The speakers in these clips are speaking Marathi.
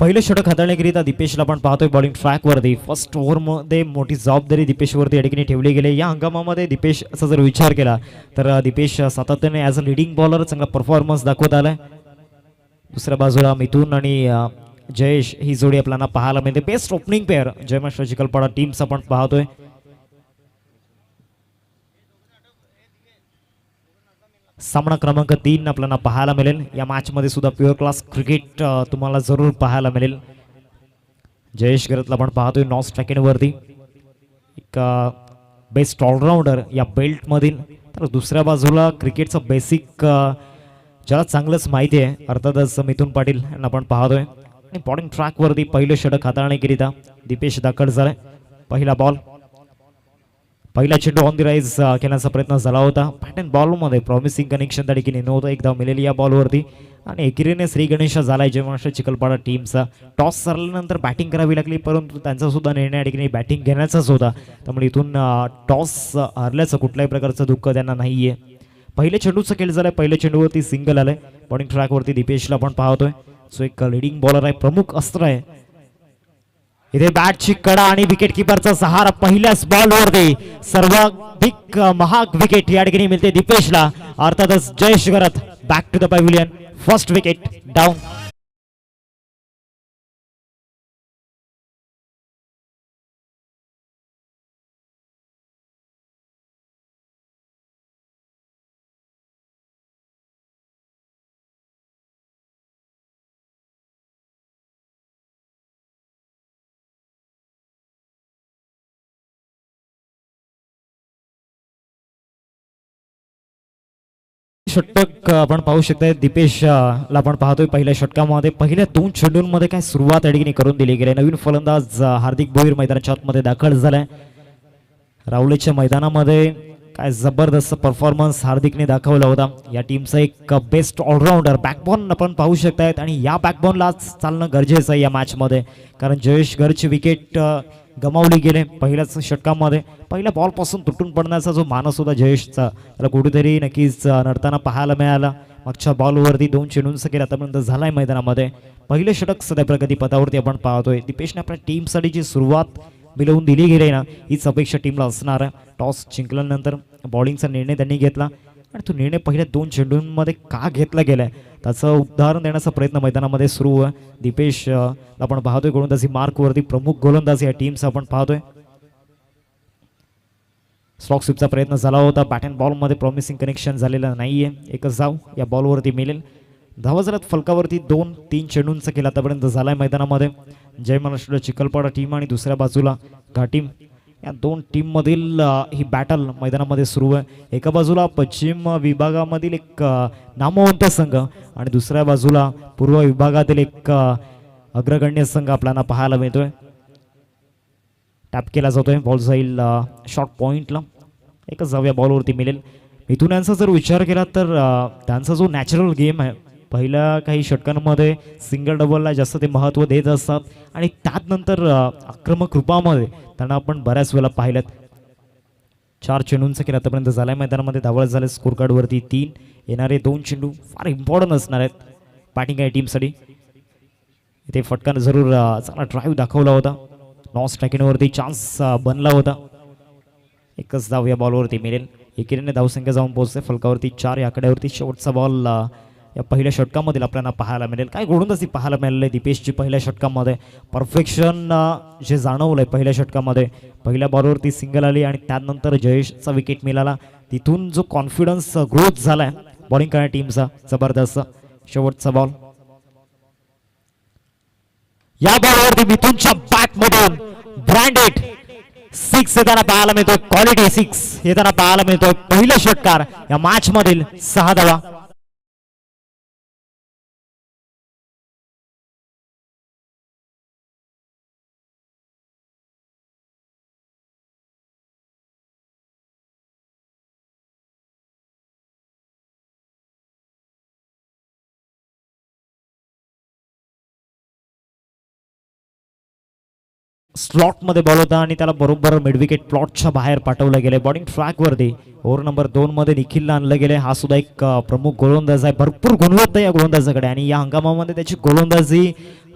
पहिलं षटक हाताळण्याकरिता दीपेशला आपण पाहतोय बॉलिंग ट्रॅकवरती. फर्स्ट ओव्हरमध्ये मोठी जबाबदारी दीपेशवरती या ठिकाणी ठेवली गेली. या हंगामामध्ये दीपेशचा जर विचार केला तर दीपेश सातत्याने ॲज अ लिडिंग बॉलर चांगला परफॉर्मन्स दाखवत आलाय. दुसऱ्या बाजूला मिथुन आणि जयेश ही जोडी आपल्याला पाहायला मिळते. Best opening pair जयमास्टर Chikhalpada teams आपण पाहतोय. सामना क्रमांक 3 आपल्याला पाहायला मिळेल. या मॅच मध्ये सुद्धा प्युअर क्लास क्रिकेट तुम्हाला जरूर पाहायला मिळेल. जयेश गरतला आपण पाहतोय नॉन स्ट्रायकिंग वरती, एक बेस्ट ऑलराऊंडर या बेल्ट मधील. तर दुसऱ्या बाजूला क्रिकेटचं बेसिक ज्याला चांगलंच माहिती आहे अर्थातच मिथुन पाटील यांना आपण पाहतोय. आणि बॉलिंग ट्रॅक वरती पहिलं षटक हाताळण्याकरिता दीपेश दाखल झालाय. पहिला बॉल, पहिला चेंडू ऑन दी राईज खेळण्याचा प्रयत्न झाला होता. बॅट अँड बॉलमध्ये प्रॉमिसिंग कनेक्शन त्या ठिकाणी नव्हतं एकदा मिळेल या बॉलवरती. आणि एकेरीने श्री गणेश झालाय जयमास्टर चिखलपाडा टीमचा. टॉस सरल्यानंतर बॅटिंग करावी लागली, परंतु त्यांचा सुद्धा निर्णय या ठिकाणी बॅटिंग घेण्याचाच होता. त्यामुळे इथून टॉस हरल्याचं कुठल्याही प्रकारचं दुःख त्यांना नाहीये. पहिल्या चेंडूचं खेळ झालाय, पहिल्या चेंडूवरती सिंगल आलंय. बॉलिंग ट्रॅकवरती दीपेशला आपण पाहतोय. सो एक लिडिंग बॉलर आहे, प्रमुख अस्त्र आहे. इथे बॅटची कडा आणि विकेट किपरचा सहारा. पहिल्याच बॉलवरती सर्वाधिक महाग विकेट या ठिकाणी मिळते दीपेशला. अर्थातच Jayesh Gharat back to the pavilion. First wicket down. षटक आपण पाहू शकता. दीपेशला आपण पाहतोय पहिल्या षटकामध्ये पहिल्या 2 चेंडूंमध्ये काय सुरुवात या ठिकाणी करून दिली गेली. नवीन फलंदाज हार्दिक भोईर मैदानाच्या आतमध्ये दाखल झालाय. रावलेच्या मैदानामध्ये काय जबरदस्त परफॉर्मन्स हार्दिकने दाखवला होता. या टीमचा एक बेस्ट ऑलराऊंडर बॅकबॉन आपण पाहू शकतायत. आणि या बॅकबॉनलाच चालणं गरजेचं आहे या मॅचमध्ये, कारण जयेश गरची विकेट गमावली गेले पहिल्याच षटकामध्ये. पहिल्या बॉलपासून तुटून पडण्याचा जो मानस होता जयेशचा, त्याला कुठेतरी नक्कीच नडताना पाहायला मिळाला. मागच्या बॉलवरती 2 चेंडूंचा खेळ आतापर्यंत झालाय मैदानामध्ये. पहिलं षटक सध्या प्रगतीपथावरती आपण पाहतोय. दीपेशने आपल्या टीमसाठी जी सुरुवात मिळवून दिली गेली ना, हीच अपेक्षा टीमला असणार आहे. टॉस जिंकल्यानंतर बॉलिंगचा निर्णय त्यांनी घेतला आणि तो निर्णय पहिल्या 2 चेंडूंमध्ये का घेतला गेलाय त्याचं उदाहरण देण्याचा प्रयत्न मैदानामध्ये सुरू आहे. दीपेश आपण पाहतोय गोलंदाजी मार्कवरती प्रमुख गोलंदाज या टीमचा आपण पाहतोय. स्लॉक स्वीपचा प्रयत्न झाला होता. बॅट अँड बॉलमध्ये प्रॉमिसिंग कनेक्शन झालेलं नाहीये. एकच धाव या बॉलवरती मिळेल. धावा झाल्यात फलकावरती 2-3 चेंडूंचा खेळ आतापर्यंत झालाय मैदानामध्ये. जय महाराष्ट्र चिखलपाडा टीम आणि दुसऱ्या बाजूला घाटीम, या 2 टीममधील ही बॅटल मैदानामध्ये सुरू आहे. एका बाजूला पश्चिम विभागामधील एक नामवंत संघ आणि दुसऱ्या बाजूला पूर्व विभागातील एक अग्रगण्य संघ आपल्याला पाहायला मिळतोय. टॅप केला जातोय, बॉल जाईल शॉर्ट पॉइंटला. एकच धाव या बॉलवरती मिळेल. मिथुन यांचा जर विचार केला तर त्यांचा जो नॅचरल गेम आहे, पहिल्या काही षटकांमध्ये सिंगल डबलला जास्त ते महत्त्व देत असतात आणि त्यानंतर आक्रमक रूपामध्ये त्यांना आपण बऱ्याच वेळा पाहिल्यात. 4 चेंडूंचा खेळ आतापर्यंत झालाय मैदानामध्ये. धावळ झाले स्कोर कार्डवरती 3. येणारे 2 चेंडू फार इम्पॉर्टंट असणार आहेत बॅटिंग आहे टीमसाठी. इथे फटकानं जरूर चांगला ड्राईव्ह दाखवला होता. नॉन स्ट्रायकिंगवरती चान्स बनला होता. एकच धाव या बॉलवरती मिळेल. एकेरीने धावसंख्या जाऊन पोहोचते फलकावरती 4. या आकड्यावरती शेवटचा बॉल या पहिल्या षटकामध्ये आपल्याला पाहायला मिळेल. काय गोलंदाजी पाहायला मिळालं आहे दीपेशची पहिल्या षटकामध्ये. परफेक्शन जे जाणवलंय पहिल्या षटकामध्ये. पहिल्या बॉलवरती सिंगल आली आणि त्यानंतर जयेशचा विकेट मिळाला. तिथून जो कॉन्फिडन्स ग्रोथ झालाय बॉलिंग करण्या टीमचा जबरदस्त. शेवटचा बॉल, या बॉलवरती मिथुनच्या बॅटमधून ब्रँडेड 6 येताना पाहायला मिळतोय. क्वालिटी 6 येताना पाहायला मिळतोय. पहिला षटकार या मॅच मधील 6 धावा. स्लॉट मध्ये बॉल होता आणि त्याला बरोबर मिड विकेट प्लॉटच्या बाहेर पाठवलं गेलं. बॉलिंग ट्रॅक वरती ओव्हर नंबर 2 मध्ये निखिलला आणलं गेले. हा सुद्धा एक प्रमुख गोलंदाज आहे. भरपूर गुणवत्ता या गोलंदाजाकडे आणि या हंगामामध्ये त्याची गोलंदाजी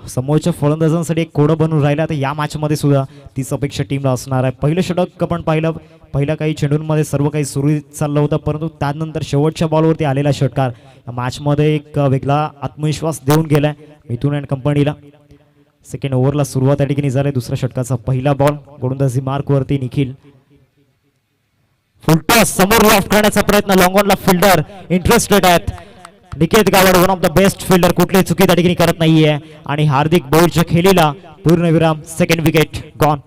समोरच्या फलंदाजांसाठी एक कोडं बनून राहिला. तर या मॅचमध्ये सुद्धा तीच अपेक्षा टीमला असणार आहे. पहिलं षटक आपण पाहिलं, पहिल्या काही चेंडूंमध्ये सर्व काही सुरळीत चाललं होतं, परंतु त्यानंतर शेवटच्या बॉलवरती आलेला षटकार मॅचमध्ये एक वेगळा आत्मविश्वास देऊन गेलाय मिथुन अँड कंपनीला. सेकंड ओव्हरला सुरुवात या ठिकाणी झाली. दुसऱ्या षटकाचा पहिला बॉल गोलंदाजी मार्कवरती निखिल. फुलटॉस समोर लॉफ्ट करण्याचा प्रयत्न, लॉंग ऑनला फिल्डर इंटरेस्टेड आहेत. Niket Gawad one of the best fielder, कुठलीही चुकी त्या ठिकाणी करत नाहीये. आणि हार्दिक बोईरच्या खेळीला पूर्णविराम. Second wicket gone.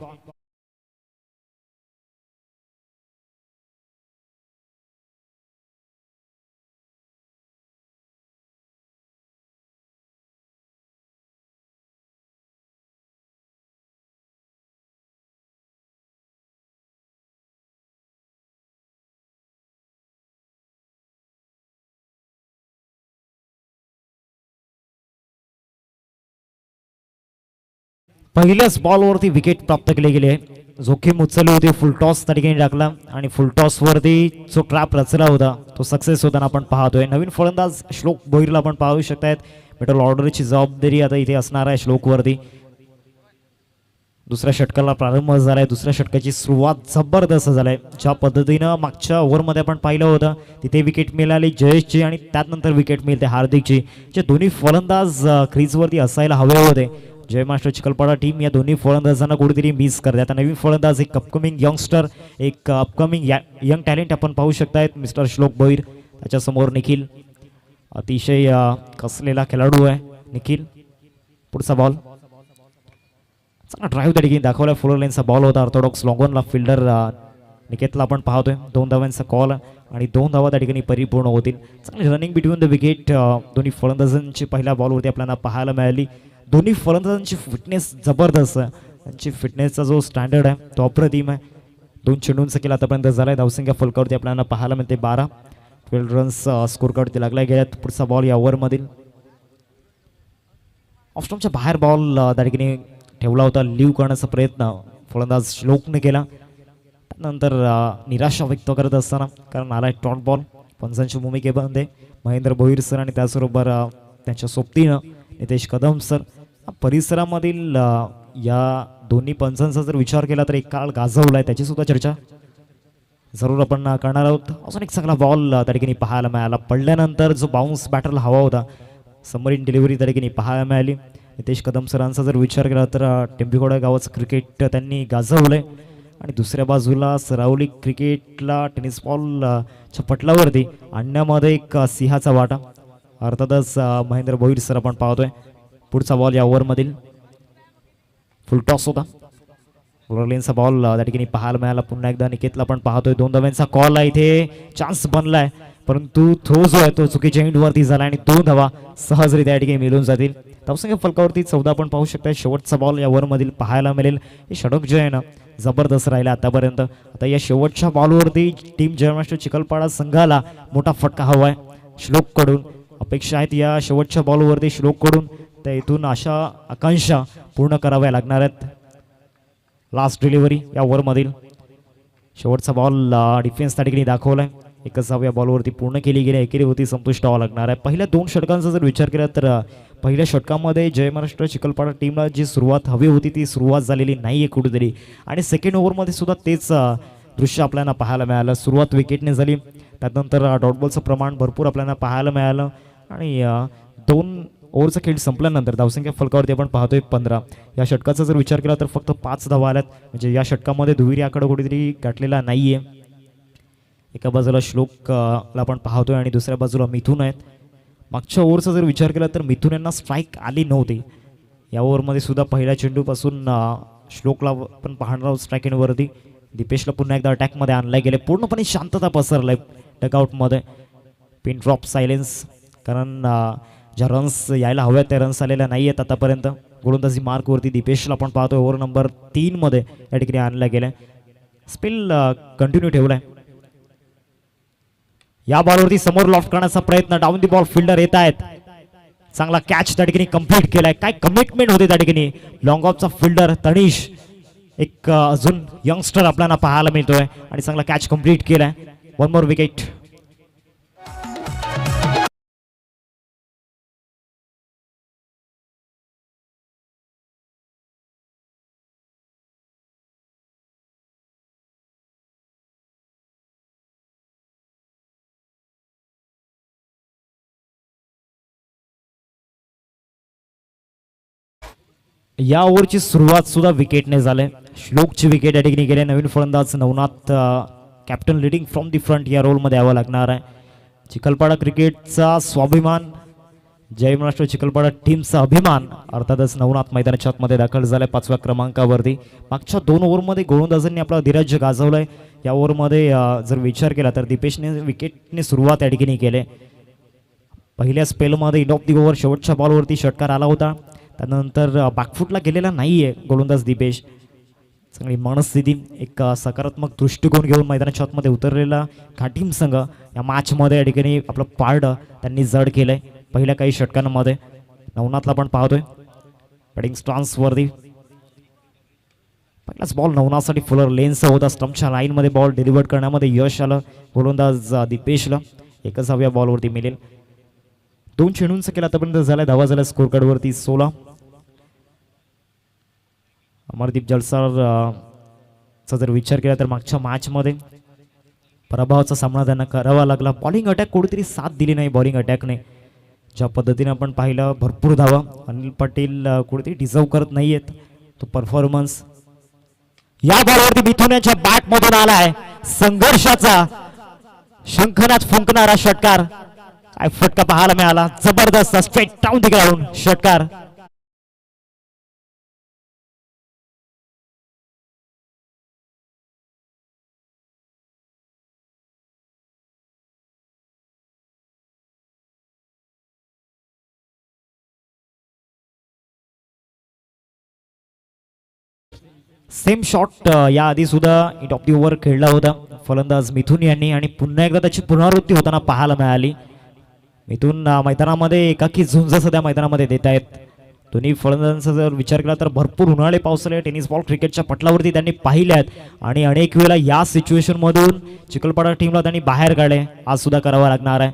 पहिल्याच बॉलवरती विकेट प्राप्त केले गेले. जोखीम उचलली होती, फुलटॉस त्या ठिकाणी टाकला आणि फुलटॉसवरती जो ट्रॅप रचला होता तो सक्सेस होताना आपण पाहतोय. नवीन फलंदाज श्लोक भोईरला आपण पाहू शकतायत. मिडल ऑर्डरची जबाबदारी आता इथे असणार आहे श्लोकवरती. दुसऱ्या षटकाला प्रारंभ झालाय. दुसऱ्या षटकाची सुरुवात जबरदस्त झालाय. ज्या पद्धतीनं मागच्या ओव्हरमध्ये आपण पाहिलं होतं तिथे विकेट मिळाली जयेशची आणि त्यानंतर विकेट मिळते हार्दिकची. जे दोन्ही फलंदाज क्रीजवरती असायला हवे होते. जय मास्टर चिखलपाडा टीम या दोन्ही फलंदाजांना कुठेतरी मिस करते. आता नवीन फलंदाज एक अपकमिंग यंगस्टर, एक अपकमिंग यंग टॅलेंट आपण पाहू शकतायत मिस्टर श्लोक भोईर. त्याच्यासमोर निखिल, अतिशय कसलेला खेळाडू आहे निखिल. पुढचा बॉल चांगला ड्राईव्ह त्या ठिकाणी दाखवला. फुलर लाईनचा बॉल होता. ऑर्थोडॉक्स लॉंगॉनला फिल्डर निकेतला आपण पाहतोय. 2 धावांचा कॉल आणि 2 धावा त्या ठिकाणी परिपूर्ण होतील. चांगली रनिंग बिटवीन द विकेट दोन्ही फलंदाजांची पहिल्या बॉलवरती आपल्याला पाहायला मिळाली. दोन्ही फलंदाजांची फिटनेस जबरदस्त आहे. त्यांची फिटनेसचा जो स्टँडर्ड आहे तो अप्रतिम आहे. 2 चेंडूंचा केला आतापर्यंत झालाय. धावसंख्या फलकावरती आपल्याला पाहायला मिळते 12. 12 रन्स स्कोर कार्डवरती लागल्या गेल्यात. पुढचा बॉल या ओव्हरमधील ऑफस्टॉमच्या बाहेर बॉल त्या ठिकाणी ठेवला होता. लिव्ह करण्याचा प्रयत्न फलंदाज श्लोकने केला. त्यानंतर निराशा व्यक्त करत असताना कारण आलाय टॉट बॉल. पंचांच्या भूमिकेमध्ये महेंद्र भोईर सर आणि त्याचबरोबर त्यांच्या सोबतीनं नितेश कदम सर. परिसरामधील या दोन्ही पंचांचा जर विचार केला तर एक काळ गाजवलाय, त्याची सुद्धा चर्चा जरूर आपण करणार आहोत. अजून एक चांगला बॉल त्या ठिकाणी पाहायला मिळाला. पडल्यानंतर जो बाउन्स बॅटरला हवा होता सबमरीन डिलिव्हरी त्या ठिकाणी पाहायला मिळाली. नितेश कदम सरांचा जर विचार केला तर टेंबिघोडा गावाचं क्रिकेट त्यांनी गाजवलंय. आणि दुसऱ्या बाजूला सरावली क्रिकेटला टेनिस बॉलच्या पटलावरती आणण्यामध्ये एक सिंहाचा वाटा. अर्थातच महेंद्र भोईर सर आपण पाहतोय. पुढचा बॉल या ओव्हरमधील फुल टॉस होता. लेनचा बॉल त्या ठिकाणी पाहायला मिळाला. पुन्हा एकदा निकेतला आपण पाहतोय. 2 धावांचा कॉल आहे. इथे चान्स बनलाय परंतु थ्रो जो आहे तो चुकीच्या एंडवरती झाला आणि 2 धावा सहजरित्या या ठिकाणी मिळून जातील. धावसंख्या फलकावरती 14 आपण पाहू शकता. शेवटचा बॉल या ओव्हरमधील पाहायला मिळेल. हे षटक जे आहे ना जबरदस्त राहिला आतापर्यंत. आता या शेवटच्या बॉलवरती टीम जय मास्टर चिखलपाडा संघाला मोठा फटका हवा आहे श्लोककडून. अपेक्षा आहेत या शेवटच्या बॉलवरती श्लोककडून. त्या इथून अशा आकांक्षा पूर्ण कराव्या लागणार आहेत. लास्ट डिलिव्हरी या ओव्हरमधील शेवटचा बॉल डिफेन्स त्या ठिकाणी दाखवलाय. 1 बॉलवरती पूर्ण केली गेली. एकेरीवरती संतुष्ट व्हावं लागणार आहे. पहिल्या 2 षटकांचा जर विचार केला तर पहिल्या षटकामध्ये जय महाराष्ट्र चिखलपाडा टीमला जी सुरुवात हवी होती ती सुरुवात झालेली नाही आहे कुठेतरी. आणि सेकंड ओव्हरमध्ये सुद्धा तेच दृश्य आपल्याला पाहायला मिळालं. सुरुवात विकेटने झाली, त्यानंतर डॉटबॉलचं प्रमाण भरपूर आपल्याला पाहायला मिळालं. आणि 2 ओव्हरचा खेळ संपल्यानंतर धावसंख्या फलकावरती आपण पाहतोय 15. या षटकाचा जर विचार केला तर फक्त 5 धावा आल्यात. म्हणजे या षटकामध्ये दुहेरी आकडा कुठेतरी गाठलेला नाहीये. एका बाजूला श्लोकला आपण पाहतोय आणि दुसऱ्या बाजूला मिथुन आहेत. मागच्या ओव्हरचा जर विचार केला तर मिथुन यांना स्ट्राईक आली नव्हती. या ओव्हरमध्ये सुद्धा पहिल्या चेंडूपासून श्लोकला आपण पाहणार आहोत स्ट्राईक एंडवरती. दीपेशला पुन्हा एकदा अटॅकमध्ये आणले गेले. पूर्णपणे शांतता पसरलाय डकआउटमध्ये. पिन ड्रॉप सायलेन्स, कारण ज्या रन्स यायला हव्यात त्या रन्स आलेल्या नाही आहेत आतापर्यंत. गोलंदाजी मार्कवरती दीपेशला आपण पाहतोय ओव्हर नंबर 3 मध्ये या ठिकाणी आणल्या गेल्या. स्पिल कंटिन्यू ठेवलाय. या बॉलवरती समोर लॉफ्ट करण्याचा प्रयत्न. डाऊन दी बॉल फिल्डर येत आहेत. चांगला कॅच त्या ठिकाणी कंप्लीट केलाय. काय कमिटमेंट होते त्या ठिकाणी. लॉंग ऑफचा फिल्डर तनिष एक अजून यंगस्टर आपल्याला पाहायला मिळतोय आणि चांगला कॅच कंप्लीट केलाय. 1 मोर विकेट. या ओव्हरची सुरुवात सुद्धा विकेटने झाली. श्लोकची विकेट या ठिकाणी गेले. नवीन फलंदाज Navnath captain leading from the front या रोलमध्ये यावं लागणार आहे. चिखलपाडा क्रिकेटचा स्वाभिमान, जय महाराष्ट्र चिखलपाडा टीमचा अभिमान अर्थातच नवनाथ मैदानाच्या आतमध्ये दाखल झालाय 5व्या क्रमांकावरती. मागच्या 2 ओव्हरमध्ये गोलंदाजांनी आपला धीरज गाजवलाय. या ओव्हरमध्ये जर विचार केला तर दीपेशने विकेटने सुरुवात या ठिकाणी केली. पहिल्या स्पेलमध्ये एंड ऑफ दी ओव्हर शेवटच्या बॉलवरती षटकार आला होता. त्यानंतर बॅकफुटला गेलेला नाहीये गोलंदाज दीपेश. चांगली मनस्थिती, एक सकारात्मक दृष्टिकोन घेऊन मैदानाच्या आतमध्ये उतरलेला घाटीम संघ या मॅचमध्ये या ठिकाणी आपलं पारडं त्यांनी जड केलंय. पहिल्या काही षटकांमध्ये नवनाथला पण पाहतोय बॅटिंग स्टान्सवरती. पहिलाच बॉल नवनाथसाठी फुलर लेन्सचा होता. स्टंपच्या लाईनमध्ये बॉल डिलिव्हर करण्यामध्ये यश आलं गोलंदाज दीपेशला. 1व्या बॉलवरती मिळेल. 2 चेंडूंचा केला आतापर्यंत झालाय. धावा झाल्या स्कोर कार्डवरती 16. अमरदीप जलसार चा जर विचार केला तर मागच्या मॅचमध्ये पराभवाचा सामना त्यांना करावा लागला. बॉलिंग अटॅक कुठेतरी साथ दिली नाही बॉलिंग अटॅकने. ज्या पद्धतीने आपण पाहिलं भरपूर धावा अनिल पाटील कुठेतरी डिझर्व करत नाहीयेत तो परफॉर्मन्स. या बॉलवरती मिथुनाच्या बॅट मधून आलाय संघर्षाचा शंखनाद फुंकणारा षटकार. काय फटका पाहायला मिळाला, जबरदस्त स्ट्रेट डाऊन द ग्राउंड षटकार. सेम शॉट या आधी सुद्धा एंड ऑफ दी ओव्हर खेळला होता फलंदाज मिथुन यांनी आणि पुन्हा एकदा त्याची पुनरावृत्ती होताना पाहायला मिळाली. मिथुन मैदानामध्ये एकाकी झुंज सध्या मैदानामध्ये देत आहेत. दोन्ही फलंदाजांचा जर विचार केला तर भरपूर उन्हाळे पावसाळे टेनिस बॉल क्रिकेटच्या पटलावरती त्यांनी पाहिले आहेत आणि अनेक वेळेला या सिच्युएशन मधून चिखलपाडा टीमला त्यांनी बाहेर काढले. आज सुद्धा करावा लागणार आहे.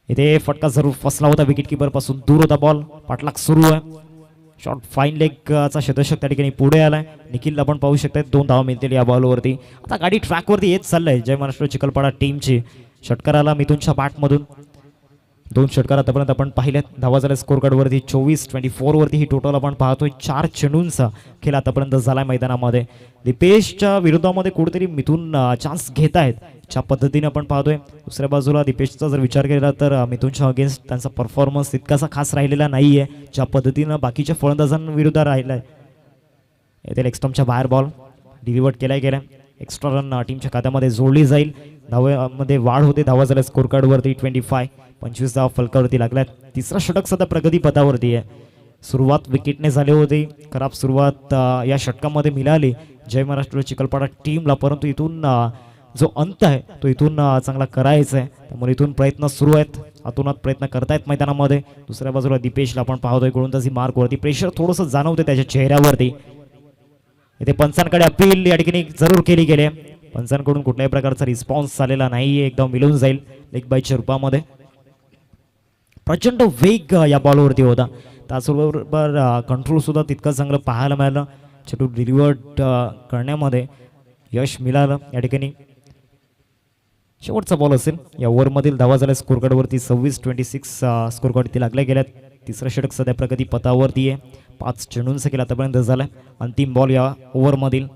इथे फटका जरूर फसला होता विकेट किपर पासून दूर होता बॉल. पाठलाग सुरू आहे. शॉट फाईन लेगचा शतशक त्या ठिकाणी पुढे आलाय. निखिलला पण पाहू शकतात 2 धावा मिळतील या बॉलवरती. आता गाडी ट्रॅकवरती येत चाललंय जय महाराष्ट्र चिखलपाडा टीमची. षटकाराला मिथुनच्या बॅटमधून 2 षटकार आतापर्यंत आपण पाहिलेत. धावा झाल्या स्कोर कार्डवरती 24-24 वरती ही टोटल आपण पाहतोय. 4 चेंडूंचा खेळ आतापर्यंत झालाय मैदानामध्ये. दीपेशच्या विरोधामध्ये कुठेतरी मिथुन चान्स घेत आहेत ज्या पद्धतीने आपण पाहतोय. दुसऱ्या बाजूला दीपेशचा जर विचार केला तर मिथुनच्या अगेन्स्ट त्यांचा परफॉर्मन्स तितकासा खास राहिलेला नाहीये ज्या पद्धतीनं बाकीच्या फलंदाजांविरुद्ध राहिलाय. येथे लेग स्टंपच्या बाहेर बॉल डिलिव्हर केलाय. एक्स्ट्रा रन टीमच्या खात्यामध्ये जोडली जाईल. धावामध्ये वाढ होते. धावा झाल्या स्कोर कार्डवरती 25 धावा फलकावरती लागल्यात. तिसरा षटक सध्या प्रगती पथावरती आहे. सुरुवात विकेटने झाली होती. खराब सुरुवात या षटकामध्ये मिळाली जय महाराष्ट्र चिखलपाडा टीमला. परंतु इथून जो अंत आहे तो इथून चांगला करायचा आहे. त्यामुळे इथून प्रयत्न सुरू आहेत. आतूनात प्रयत्न करतायत मैदानामध्ये. दुसऱ्या बाजूला दीपेशला आपण पाहतोय गोलंदाजी मार्कवरती प्रेशर थोडंसं जाणवते त्याच्या चेहऱ्यावरती. इथे पंचांकडे अपील या ठिकाणी जरूर केली गेली. पंचांकडून कुठल्याही प्रकारचा रिस्पॉन्स झालेला नाहीये. एकदम मिळून जाईल लेग बाईच्या रूपामध्ये. प्रचंड वेग या बॉलवरती होता. त्याचबरोबर कंट्रोल सुद्धा तितकं चांगलं पाहायला मिळालं. चेंडू डिलिव्हर्ड करण्यामध्ये यश मिळालं या ठिकाणी. शेवटचा बॉल असेल या ओव्हरमधील. धावा झाल्या स्कोर कार्डवरती 26-26 स्कोर कार्डवरती लागल्या गेल्यात. तिसरं षटक सध्या प्रगती पथावरती आहे. 5 चेंडूंचा खेळ आतापर्यंत झालाय. अंतिम बॉल या ओव्हरमधील.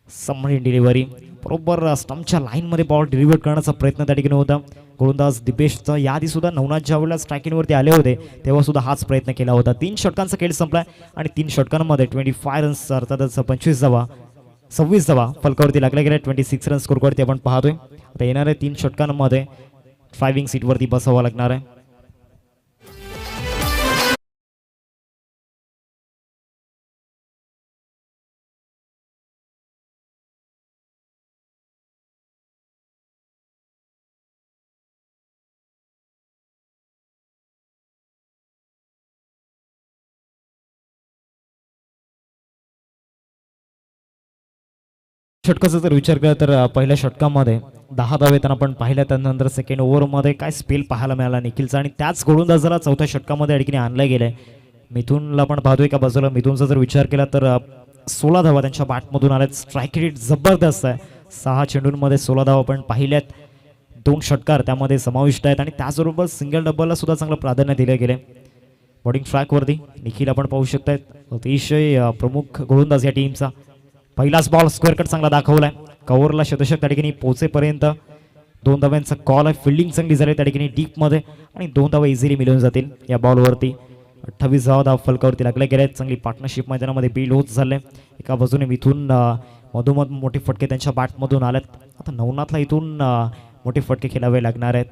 समरी डिलिव्हरी बरोबर स्टंपच्या लाईनमध्ये बॉल डिलिव्हर करण्याचा प्रयत्न त्या ठिकाणी होता गोलंदाज दीपेशचा. याआधी सुद्धा नवनाथ ज्या वेळेला स्ट्रायकिंगवरती आले होते तेव्हा सुद्धा हाच प्रयत्न केला होता. 3 षटकांचा खेळ संपलाय आणि 3 षटकांमध्ये 25 रन्स अर्थातच 26 धावा फलकावरती लागल्या गेल्या. 26 रन स्कोरवरती आपण पाहतोय. आता येणाऱ्या 3 षटकांमध्ये ड्रायव्हिंग सीटवरती बसावं लागणार आहे. षटकाचा जर विचार केला तर पहिल्या षटकामध्ये 10 धावा येताना आपण पाहिल्या. त्यानंतर सेकंड ओव्हरमध्ये काय स्पेल पाहायला मिळाला निखिलचा आणि त्याच गोलंदाजाला चौथ्या षटकामध्ये अडकीने आणलं गेलंय. मिथुनला आपण पाहतोय का बाजूला. मिथुनचा जर विचार केला तर 16 धावा त्यांच्या बॅटमधून आल्यात. स्ट्राईक रेट जबरदस्त आहे. 6 चेंडूंमध्ये 16 धावा आपण पाहिल्यात. 2 षटकार त्यामध्ये समाविष्ट आहेत आणि त्याचबरोबर सिंगल डबलला सुद्धा चांगलं प्राधान्य दिले गेले. बॉलिंग ट्रॅकवरती निखिल आपण पाहू शकताय, अतिशय प्रमुख गोलंदाज या टीमचा. पहिलाच बॉल स्क्वेअर कट चांगला दाखवलाय, कव्हरला शतशक त्या ठिकाणी पोहोचेपर्यंत 2 धाव्यांचा कॉल आहे. फिल्डिंग चांगली झाली त्या ठिकाणी डीपमध्ये आणि 2 धावा इझिली मिळून जातील या बॉलवरती. 28 धावा फलकावरती लागल्या गेल्या. चांगली पार्टनरशिप मैदानामध्ये बिल्ड होत झाले. एका बाजूने इथून मधोमध मोठे फटके त्यांच्या बॅटमधून आलेत. आता नवनाथला इथून मोठे फटके खेळावे लागणार आहेत.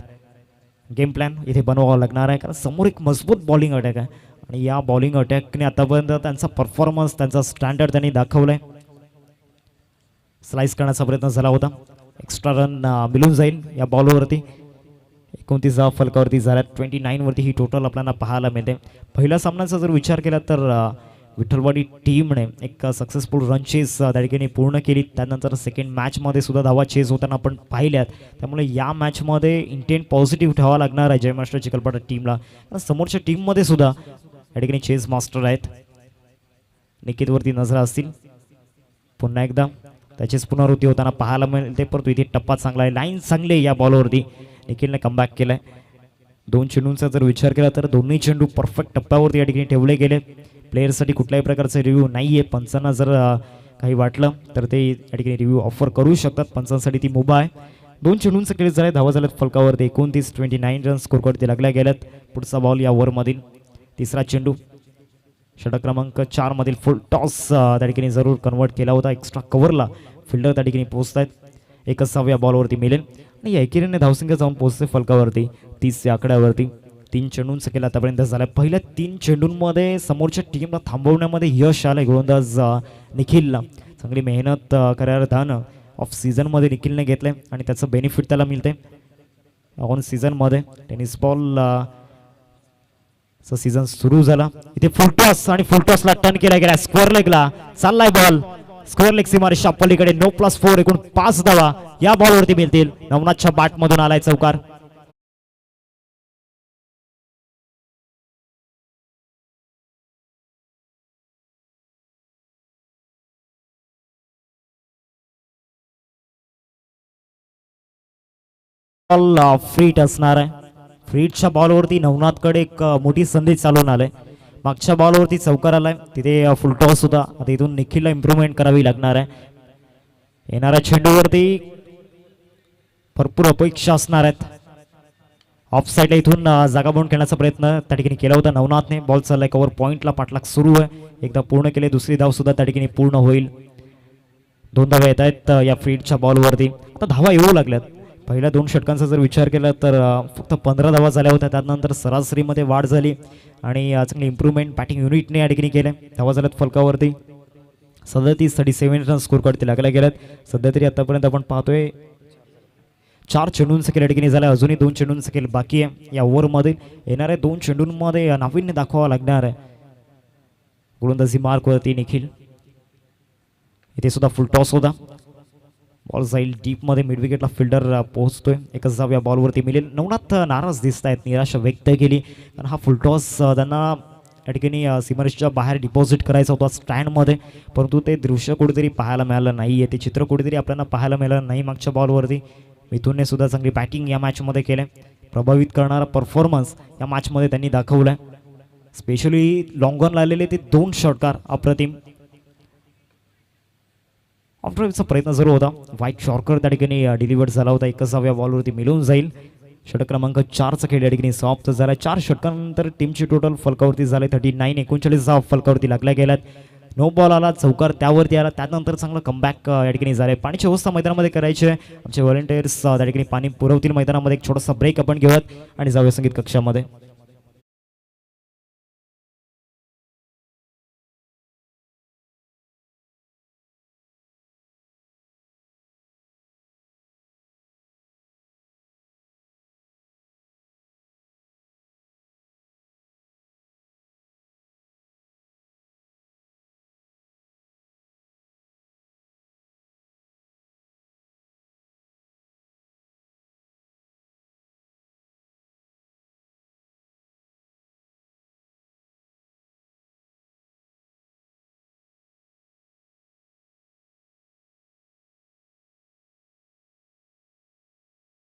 गेम प्लॅन इथे बनवावा लागणार आहे, कारण समोर एक मजबूत बॉलिंग अटॅक आहे आणि या बॉलिंग अटॅकने आतापर्यंत त्यांचा परफॉर्मन्स, त्यांचा स्टँडर्ड त्यांनी दाखवलाय. स्लाइस करण्याचा प्रयत्न झाला होता, एक्स्ट्रा रन मिळून जाईल या बॉलवरती. 29 धावा फलकावरती झाल्यात. 29 वरती ही टोटल आपल्याला पाहायला मिळते. पहिल्या सामन्याचा जर विचार केला तर विठ्ठलवाडी टीमने एक सक्सेसफुल रन चेस त्या ठिकाणी पूर्ण केली. त्यानंतर सेकंड मॅचमध्ये सुद्धा धावा चेस होताना आपण पाहिल्यात. त्यामुळे या मॅचमध्ये इंटेंट पॉझिटिव्ह ठेवावा लागणार आहे जय महाराष्ट्र चिखलपाटा टीमला. समोरच्या टीममध्ये सुद्धा या ठिकाणी चेस मास्टर आहेत. निकेतवरती नजरा असतील, पुन्हा एकदा त्याचीच पुनरावृत्ती होताना पाहायला मिळते. परंतु इथे टप्पा चांगला आहे, लाईन चांगली आहे या बॉलवरती. निखिलने कमबॅक केलाय. 2 चेंडूंचा जर विचार केला तर दोन्ही चेंडू परफेक्ट टप्प्यावरती या ठिकाणी ठेवले गेले. प्लेयरसाठी कुठल्याही प्रकारचा रिव्ह्यू नाही आहे. पंचांना जर काही वाटलं तर ते या ठिकाणी रिव्ह्यू ऑफर करू शकतात. पंचांसाठी ती मुभा आहे. 2 चेंडूंचा खेळ झाले, धावा झाल्यात फलकावरती 29 रन स्कोरवरती लागल्या गेल्यात. पुढचा बॉल या ओव्हरमधील तिसरा चेंडू षटक क्रमांक 4 मधील फुल टॉस त्या ठिकाणी जरूर कन्वर्ट केला होता. एक्स्ट्रा कव्हरला फिल्डर त्या ठिकाणी पोहोचतायत. 61व्या बॉलवरती मिळेल आणि एकेरीने धावसंख्या जाऊन पोहोचते फलकावरती 30 या आकड्यावरती. 3 चेंडूंचा केला आतापर्यंत झाला. पहिल्या 3 चेंडूंमध्ये समोरच्या टीमला थांबवण्यामध्ये यश आलंय गोलंदाज निखिलला. चांगली मेहनत करार ऑफ सीझनमध्ये निखिलने घेतलंय आणि त्याचं बेनिफिट त्याला मिळते. ऑन सीझनमध्ये टेनिस बॉल सीझन सुरू झाला. इथे फुलटॉस आणि फुलटॉसला टर्न केला गेला. स्क्वेअर लेगला चाललाय बॉल. स्क्वेअर लेग सीमारेषा पलीकडे 9+4 एकूण 5 धावा या बॉलवरती मिळतील. नवनाथच्या बॅटमधून आलाय चौकार. फ्रीट असणार आहे. फ्रीटच्या बॉलवरती नवनाथकडे एक मोठी संधी चालून आलाय. मागच्या बॉलवरती चौकार आलाय, तिथे फुलटॉस होता. आता इथून निखिलला इम्प्रूव्हमेंट करावी लागणार आहे. येणाऱ्या चेंडूवरती भरपूर अपेक्षा असणार आहेत. ऑफ साईडला इथून जागा बनवून खेळण्याचा प्रयत्न त्या ठिकाणी केला होता नवनाथने. बॉल चाललाय कव्हर पॉईंटला, पाठलाग सुरू आहे. एकदा पूर्ण केले, दुसरी धाव सुद्धा त्या ठिकाणी पूर्ण होईल. 2 धावा येत आहेत या फ्रीटच्या बॉलवरती. आता धावा येऊ लागल्यात. पहिल्या 2 षटकांचा जर विचार केला तर फक्त 15 धावा झाल्या होत्या. त्यानंतर सरासरीमध्ये वाढ झाली आणि चांगली इम्प्रूव्हमेंट बॅटिंग युनिटने या ठिकाणी केले. धावा झाल्यात फलकावरती 37 रन स्कोर करते लागल्या गेल्यात. सध्या तरी आतापर्यंत आपण पाहतोय 4 चेंडूंचा खेळ या ठिकाणी झाला. अजूनही 2 चेंडूंचा खेळ बाकी आहे या ओव्हरमध्ये. येणाऱ्या 2 चेंडूंमध्ये नाविन्य दाखवावं लागणार आहे गोलंदाजी मार्कवरती निखिल. इथे सुद्धा फुल टॉस होता. बॉल जाईल डीपमध्ये, मिड विकेटला फिल्डर पोहोचतोय. 1 धाव या बॉलवरती मिळेल. नवनाथ नाराज दिसत आहेत, निराशा व्यक्त केली, कारण हा फुल टॉस त्यांना या ठिकाणी सीमारेषेच्या बाहेर डिपॉझिट करायचा होता स्टँडमध्ये. परंतु ते दृश्य कुठेतरी पाहायला मिळालं नाही आहे, ते चित्र कुठेतरी आपल्याला पाहायला मिळालं नाही. मागच्या बॉलवरती मिथुनने सुद्धा चांगली बॅटिंग या मॅचमध्ये केले. प्रभावित करणारा परफॉर्मन्स या मॅचमध्ये त्यांनी दाखवलाय. स्पेशली लॉंग ऑन आलेले ते 2 षटकार अप्रतिम. ऑफड्राईव्हचा प्रयत्न जरूर होता. व्हाईट शॉर्कर त्या ठिकाणी डिलिव्हर्ड झाला होता. 1व्या बॉलवरती मिळून जाईल. षटक क्रमांक 4चा खेळ या ठिकाणी समाप्त झाला. 4 षटकांनंतर टीमची टोटल फलकावरती झाले 39 धावा फलकावरती लागल्या गेल्यात. नो बॉल आला, चौकार त्यावरती आला. त्यानंतर चांगलं कमबॅक या ठिकाणी झाले. पाण्याची व्यवस्था मैदानामध्ये करायची आहे. आमचे व्हॉलंटियर्स त्या ठिकाणी पाणी पुरवतील मैदानामध्ये. एक छोटासा ब्रेक आपण घेऊयात आणि जाऊया संगीत कक्षामध्ये.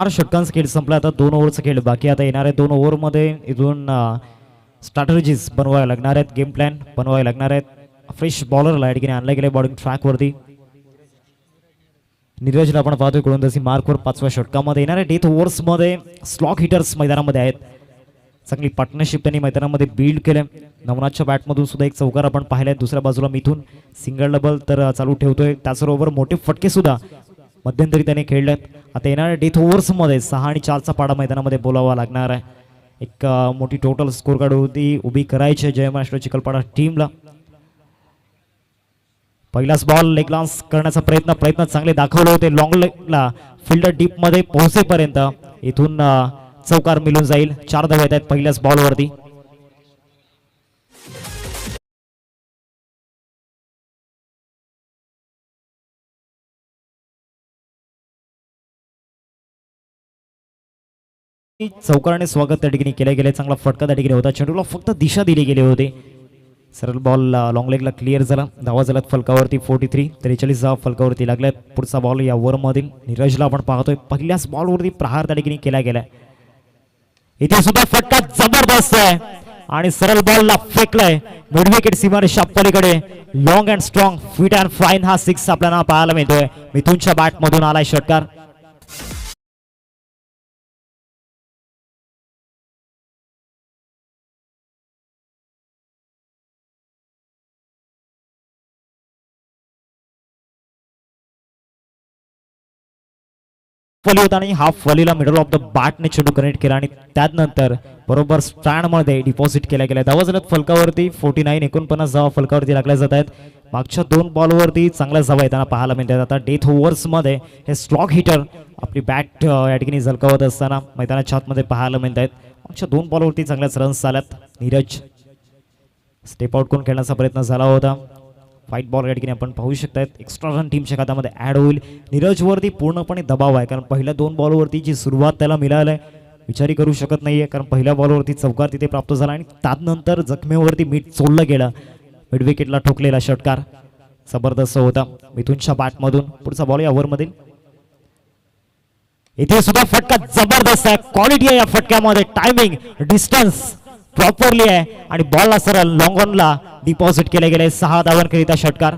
षटकांचा खेळ संपला. आता 2 ओव्हरचा खेळ बाकी. आता येणाऱ्या 2 ओव्हरमध्ये इथून स्ट्रॅटेजीज बनवाव्या लागणार आहेत, गेम प्लॅन बनवावे लागणार आहेत. फ्रेश बॉलरला या ठिकाणी आणलं गेलं बॉलिंग ट्रॅकवरती. नीरजला आपण पाहतोय गोलंदाजी मार्कवर 5व्या षटकामध्ये येणाऱ्या डेथ ओव्हर्समध्ये स्लॉग हिटर्स मैदानामध्ये आहेत. चांगली पार्टनरशिप त्यांनी मैदानामध्ये बिल्ड केले. नवनाथच्या बॅटमधून सुद्धा एक चौकार आपण पाहिलाय. दुसऱ्या बाजूला मिथून सिंगल डबल तर चालू ठेवतोय. त्याचबरोबर मोठे फटके सुद्धा मध्यंतरी त्याने खेळलेत. आता येणाऱ्या डेथ ओव्हर्समध्ये 6 आणि 4चा पाडा मैदानामध्ये बोलावा लागणार आहे. एक मोठी टोटल स्कोर कार्ड उभी करायची जय महाराष्ट्र चिखलपाडा टीमला. पहिलाच बॉल लेग लान्स करण्याचा प्रयत्न चांगले दाखवले होते. लॉंग लेगला फिल्डर डीप मध्ये पोहोचेपर्यंत इथून चौकार मिळून जाईल. 4 धावा येत आहेत पहिल्याच बॉलवरती. चौकाराने स्वागत त्या ठिकाणी केले गेले. चांगला फटका त्या ठिकाणी होता. चेंडूला फक्त दिशा दिली गेली होती. सरळ बॉल लॉंग लेगला क्लिअर झाला. धावा झाल्यात फलकावरती 43. 43 धावा फलकावरती लागल्यात. पुढचा बॉल या ओव्हरमधील नीरजला आपण पाहतोय पहिल्याच बॉलवरती प्रहार त्या ठिकाणी केला गेलाय. इथे सुद्धा फटका जबरदस्त आहे आणि सरळ बॉलला फेकलाय मिड विकेट सीमारेषा पलीकडे. Long and strong fit and fine हा 6 आपल्याला पाहायला मिळतोय. मिथुनच्या बॅट मधून आलाय षटकार. फली होता आणि हाफ वलीला मिडल ऑफ द बॅटने चेंडू कनेक्ट केला आणि त्यानंतर बरोबर स्टँड मध्ये डिपॉझिट केला गेला. धावा झाल्यात फलकावरती 49. 49 धावा फलकावरती लागल्या जात आहेत. मागच्या 2 बॉलवरती चांगल्या धावा येताना पाहायला मिळतात. आता डेथ ओव्हर्स मध्ये हे स्लॉग हिटर आपली बॅट या ठिकाणी झलकावत असताना मैदानाच्या आतमध्ये पाहायला मिळत आहेत. मागच्या 2 बॉलवरती चांगल्याच रन्स झाल्यात. नीरज स्टेप आउट करून खेळण्याचा प्रयत्न झाला होता. व्हाईट बॉल या ठिकाणी आपण पाहू शकतात. एक्स्ट्रा रन टीमच्या खात्यामध्ये ऍड होईल. नीरजवरती पूर्णपणे दबाव आहे कारण पहिल्या 2 बॉलवरती जी सुरुवात त्याला मिळाली आहे विचारी करू शकत नाहीये कारण पहिल्या बॉलवरती चौकार तिथे प्राप्त झाला आणि त्यानंतर जखमेवरती मीठ चोललं गेलं. मिड विकेटला ठोकलेला षटकार जबरदस्त होता मिथुनच्या बॅटमधून. पुढचा बॉल या ओव्हरमधील इथे सुद्धा फटका जबरदस्त आहे. क्वालिटी आहे या फटक्यामध्ये. टायमिंग डिस्टन्स प्रॉपरली आहे आणि बॉलला सरळ लॉंग ऑनला डिपॉझिट केले गेले. 6 धावांकरिता षटकार.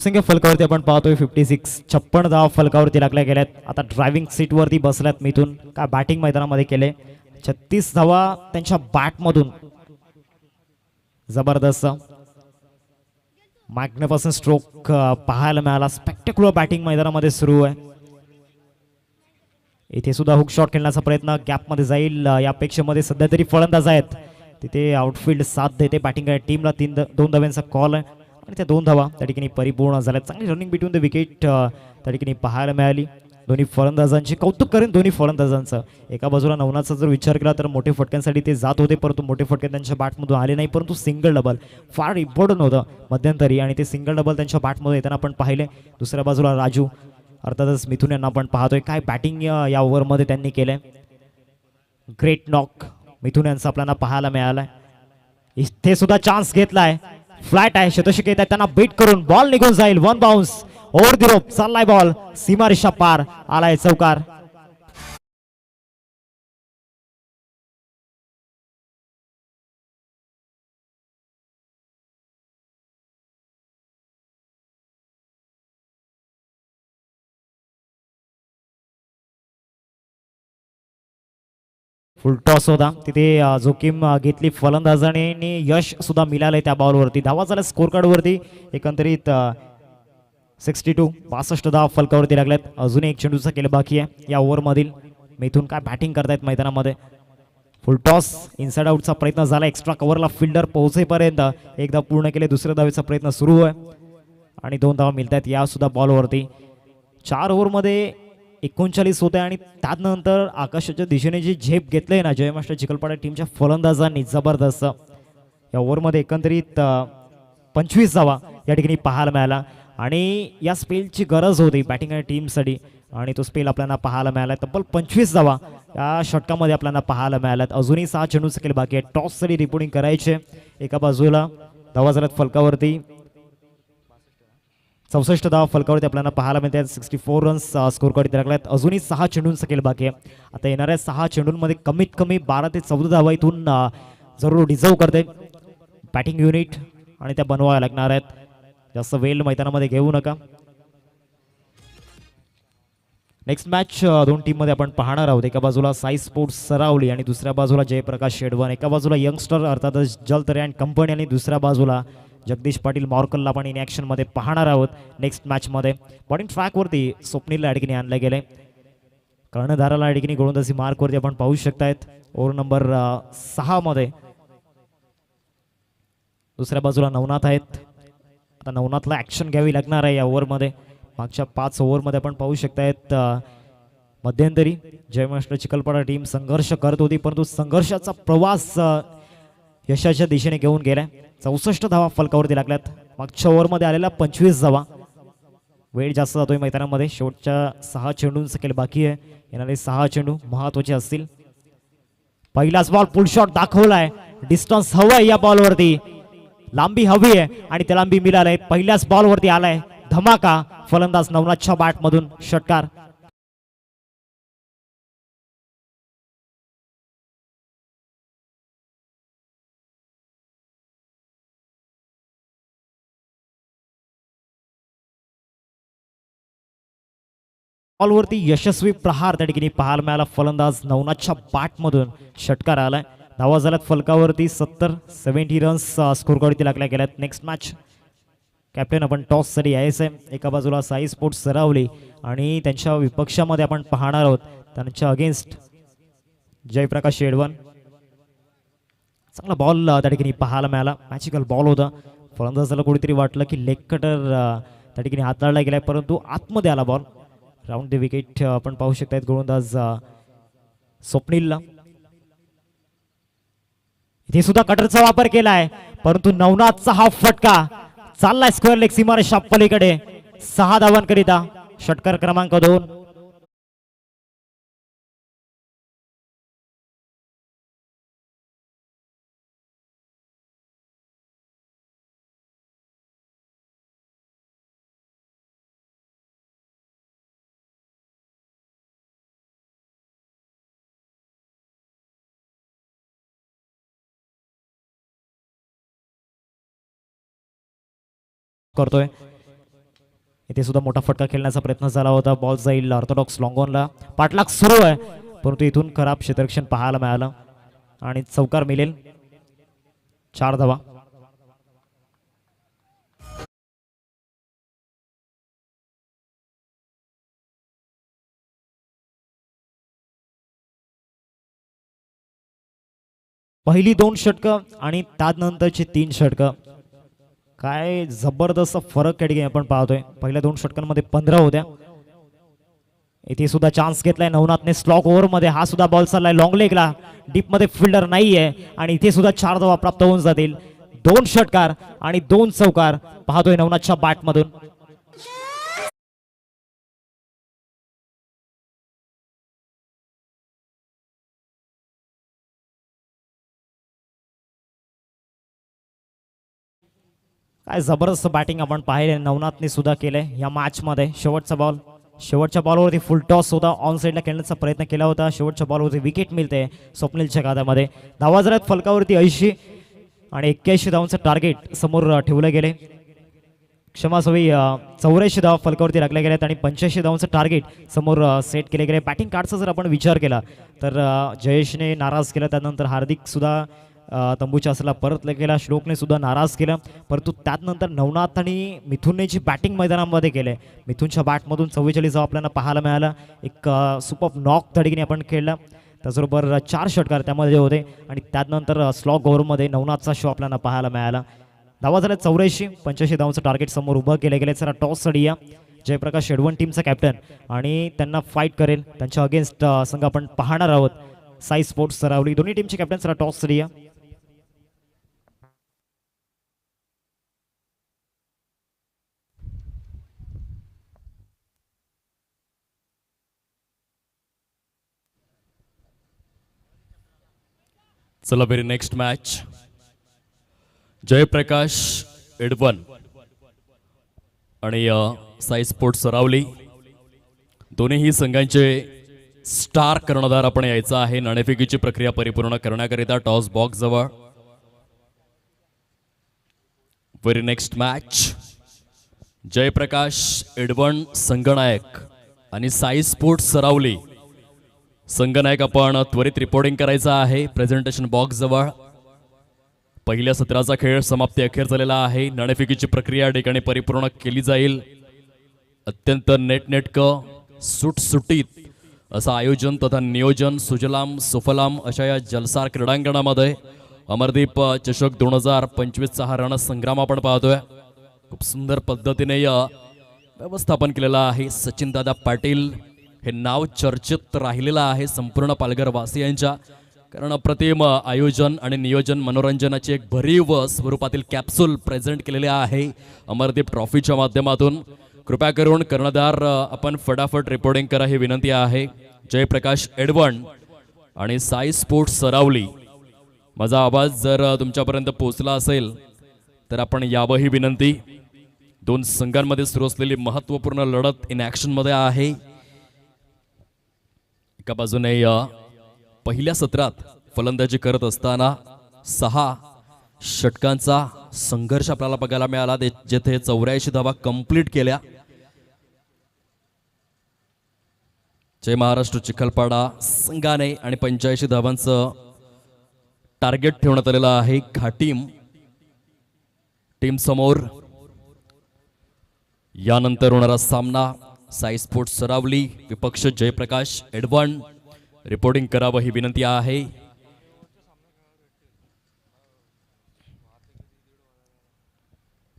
सिंगल फलकावरती आपण पाहतोय 56. 56 धावा फलकावरती लागल्या गेल्यात. आता ड्रायव्हिंग सीट वरती बसल्यात मिथून. काय बॅटिंग मैदानामध्ये केले. 36 धावा त्यांच्या बॅटमधून. जबरदस्त मॅग्निफिसंट स्ट्रोक पाहायला मिळाला. स्पेक्टेक्युलर बॅटिंग मैदानामध्ये सुरू आहे. इथे सुद्धा हुक शॉट खेळण्याचा प्रयत्न गॅपमध्ये जाईल. या अपेक्षेमध्ये सध्या तरी फलंदाज आहेत तिथे आउटफील्ड साथ देते बॅटिंग टीमला. 2 धाव्यांचा कॉल आहे आणि त्या 2 धावा त्या ठिकाणी परिपूर्ण झाल्या. चांगली रनिंग बिटवीन द विकेट त्या ठिकाणी पाहायला मिळाली. दोन्ही फलंदाजांची कौतुक करेन दोन्ही फलंदाजांचं. एका बाजूला नवनाथचा जर विचार केला तर मोठे फटक्यांसाठी ते जात होते परंतु मोठे फटके त्यांच्या बॅटमधून आले नाही. परंतु सिंगल डबल फार इम्पॉर्टंट होतं मध्यंतरी आणि ते सिंगल डबल त्यांच्या बॅटमध्ये येताना आपण पाहिले. दुसऱ्या बाजूला राजू अर्थातच मिथुन यांना आपण पाहतोय काय बॅटिंग या ओव्हरमध्ये त्यांनी केलंय. ग्रेट नॉक मिथुन यांचा आपल्याला पाहायला मिळालाय. इथे सुद्धा चान्स घेतलाय. फ्लॅट आहे शतक येत आहे त्यांना बीट करून बॉल निघून जाईल. 1 बाउन्स ओव्हर द रोप चाललाय बॉल. सीमारेषा पार आलाय चौकार. फुल टॉस होता तिथे जोखीम घेतली फलंदाजाने आणि यश सुद्धा मिळालंय त्या बॉलवरती. धावा झाल्या स्कोर कार्डवरती एकंदरीत 62. 62 धावा फलकावरती लागल्यात. अजून एक चेंडूचा केलं बाकी आहे या ओव्हरमधील. मिथून काय बॅटिंग करतायत मैदानामध्ये. फुल टॉस इनसाइड आउटचा प्रयत्न झाला. एक्स्ट्रा कव्हरला फिल्डर पोहोचेपर्यंत एकदा पूर्ण केले. दुसऱ्या धावेचा प्रयत्न सुरू आहे आणि 2 धावा मिळत आहेत या सुद्धा बॉलवरती. 4 ओव्हरमध्ये 39 होते आणि त्यानंतर आकाशाच्या दिशेने जी झेप घेतले ना जय मास्टर चिखलपाडा टीमच्या फलंदाजांनी जबरदस्त. या ओव्हरमध्ये एकंदरीत 25 धावा या ठिकाणी पाहायला मिळाला आणि या स्पेलची गरज होती बॅटिंग टीमसाठी आणि तो स्पेल आपल्याला पाहायला मिळाला. तब्बल 25 धावा या षटकामध्ये आपल्याला पाहायला मिळाल्यात. अजूनही 6 चेंडूचे केले बाकी आहे. टॉससाठी रिपोर्टिंग करायचे. एका बाजूला धावा झाल्यात फलकावरती 64 धावा फलकावरती आपल्याला पाहायला मिळतात. 64 रन्स स्कोर करत लागल्यात. अजूनही 6 चेंडूंचा खेळ बाकी आहे. आता येणाऱ्या 6 चेंडूंमध्ये कमीत कमी 12 ते 14 धावा इथून जरूर डिझर्व करते बॅटिंग युनिट आणि त्या बनवाव्या लागणार आहेत. जास्त वेळ मैदानामध्ये घेऊ नका. नेक्स्ट मॅच दोन टीममध्ये आपण पाहणार आहोत. एका बाजूला साई स्पोर्ट्स सरावली आणि दुसऱ्या बाजूला जयप्रकाश शेडवन. एका बाजूला यंगस्टर अर्थातच जलतरे अँड कंपनी आणि दुसऱ्या बाजूला जगदीश पाटील मॉर्कलला आपण इन ॲक्शनमध्ये पाहणार आहोत. नेक्स्ट मॅचमध्ये बॉलिंग ट्रॅकवरती स्वप्नीलला अडकीने आणले गेले. कर्णधाराला अडकीने गोलंदाजी मार्कवरती आपण पाहू शकतायत. ओव्हर नंबर 6 मध्ये दुसऱ्या बाजूला नवनाथ आहेत. आता नवनाथला ॲक्शन घ्यावी लागणार आहे या ओव्हरमध्ये. मागच्या 5 ओव्हरमध्ये आपण पाहू शकतायत मध्यंतरी जय महाराष्ट्र चिखलपाडा टीम संघर्ष करत होती, परंतु संघर्षाचा प्रवास यशाच्या दिशेने घेऊन गेलाय. 64 धावा फलकावरती लागल्यात. मागच्या ओव्हरमध्ये आलेला 25 धावा. वेळ जास्त जातोय मैदानामध्ये. शेवटच्या 6 चेंडूंचा खेळ बाकी आहे. येणारे 6 चेंडू महत्वाचे असतील. पहिलाच बॉल पुल शॉट दाखवलाय. डिस्टन्स हवंय या बॉलवरती. लांबी हवी आहे आणि त्या लांबी मिळालंय. पहिल्याच बॉलवरती आलाय धमाका. फलंदाज नवनाथच्या बॅटमधून षटकार. बॉलवरती यशस्वी प्रहार त्या ठिकाणी पाहायला मिळाला. फलंदाज नवनाथच्या बॅटमधून षटकार आलाय. धावा झाल्यात फलकावरती 70 रन्स स्कोर करती लागल्या गेल्यात. नेक्स्ट मॅच कॅप्टन आपण टॉस साठी यायचं आहे. एका बाजूला साई स्पोर्ट्स सरावली आणि त्यांच्या विपक्षामध्ये आपण पाहणार आहोत त्यांच्या अगेन्स्ट जयप्रकाश शेडवन. चांगला बॉल त्या ठिकाणी पाहायला मिळाला. मॅजिकल बॉल होता. फलंदाजाला कुठेतरी वाटलं की लेग कटर त्या ठिकाणी हाताळला गेलाय, परंतु आतमध्ये आला बॉल. राऊंड द विकेट आपण पाहू शकतायत गोलंदाज स्वप्नीलला. इथे सुद्धा कटरचा वापर केलाय, परंतु नवनाथचा हा फटका चाललाय स्क्वेअर लेग सीमारेषा पलीकडे. 6 धावांकरिता षटकार क्रमांक 2. करतोय. इथे सुद्धा मोठा फटका खेळण्याचा प्रयत्न झाला होता. बॉल जाईल ऑर्थोडॉक्स लॉंगॉनला. पाठलाग सुरू आहे, परंतु इथून खराब क्षेत्ररक्षण पाहायला मिळालं आणि चौकार मिळेल. 4 धावा. पहिली 2 षटकं आणि त्यानंतरची 3 षटकं. काय जबरदस्त फरक त्या ठिकाणी आपण पाहतोय. पहिल्या 2 षटकांमध्ये 15 होत्या. इथे सुद्धा चान्स घेतलाय नवनाथने स्लॉक ओव्हर मध्ये. हा सुद्धा बॉल चाललाय लॉंग लेगला. डीप मध्ये फिल्डर नाहीये आणि इथे सुद्धा 4 धावा प्राप्त होऊन जातील. 2 षटकार आणि 2 चौकार पाहतोय नवनाथच्या बॅटमधून. काय जबरदस्त बॅटिंग आपण पाहिले नवनाथने सुद्धा केलंय या मॅच मध्ये. शेवटच्या बॉलवरती फुल टॉस होता. ऑन साईडला खेळण्याचा प्रयत्न केला होता. शेवटच्या बॉलवरती विकेट मिळते स्वप्नीलच्या खात्यामध्ये. धावा झाल्यात फलकावरती 80 आणि 81 धावांचं टार्गेट समोर ठेवलं गेले. क्षमासवी 84 धावा फलकावरती लागल्या गेल्यात आणि 85 धावांचं टार्गेट समोर सेट केले गेले. बॅटिंग कार्डचा जर आपण विचार केला तर जयेशने नाराज केला. त्यानंतर हार्दिक सुद्धा तंबूच्या असला परत गेला. श्लोकने सुद्धा नाराज केलं, परंतु त्यानंतर नवनाथ आणि मिथुनने जी बॅटिंग मैदानामध्ये केले. मिथुनच्या बॅटमधून 44 धावा आपल्याला पाहायला मिळाला. एक सुपर नॉक त्या ठिकाणी आपण खेळला. त्याचबरोबर 4 षटकार त्यामध्ये होते आणि त्यानंतर स्लॉक ओव्हरमध्ये नवनाथचा शो आपल्याला पाहायला मिळाला. धावा झाल्या 84. 85 धावांचं टार्गेट समोर उभं केलं गेलं. जरा टॉस साठी या जयप्रकाश शेडवन टीमचा कॅप्टन आणि त्यांना फाईट करेल त्यांच्या अगेन्स्ट संघ आपण पाहणार आहोत साई स्पोर्ट्स सरावली. दोन्ही टीमचे कॅप्टन जरा टॉस साठी या. चला very next match. Jayaprakash Edwan आणि साई स्पोर्ट्स सरावली दोन्हीही संघांचे स्टार कर्णधार आपण यायचा आहे. नाणेफेकीची प्रक्रिया परिपूर्ण करण्याकरिता टॉस बॉक्स जवळ. Very next match Jayaprakash Edwan संगनायक आणि साई स्पोर्ट्स सरावली संगनायक आपण त्वरित रिपोर्टिंग करायचं आहे प्रेझेंटेशन बॉक्स जवळ. पहिल्या सत्राचा खेळ समाप्ती अखेर झालेला आहे. नाणेफेकीची प्रक्रिया या ठिकाणी परिपूर्ण केली जाईल. अत्यंत नेटनेटकं सुटसुटीत असं आयोजन तथा नियोजन सुजलाम सुफलाम अशा या जलसार क्रीडांगणामध्ये अमरदीप चषक 2025चा हा रणसंग्राम आपण पाहतोय. खूप सुंदर पद्धतीने व्यवस्थापन केलेलं आहे. सचिनदादा पाटील हे नाव चर्चेत राहिलेलं आहे संपूर्ण पालघर वासियांच्या, कारण अप्रतिम आयोजन आणि नियोजन मनोरंजनाची एक भरीव स्वरूपातील कॅप्सूल प्रेझेंट केलेले आहे अमरदीप ट्रॉफीच्या माध्यमातून. कृपया करून कर्णधार आपण फटाफट रिपोर्टिंग करा ही विनंती आहे. जयप्रकाश एडवण आणि साई स्पोर्ट्स सरावली, माझा आवाज जर तुमच्यापर्यंत पोहोचला असेल तर आपण यावं ही विनंती. दोन संघांमध्ये सुरू असलेली महत्त्वपूर्ण लढत इन ॲक्शन मध्ये आहे. एका बाजूने पहिल्या सत्रात फलंदाजी करत असताना 6 षटकांचा संघर्ष आपल्याला बघायला मिळाला, जेथे 84 धावा कंप्लीट केल्या. जय महाराष्ट्र चिखलपाडा संघाने आणि 85 धावांचं टार्गेट ठेवण्यात आलेलं आहे. घाटीम टीम समोर. यानंतर होणारा सामना साई स्पोर्ट्स सरावली विपक्ष जयप्रकाश एडवण. रिपोर्टिंग करावं ही विनंती आहे.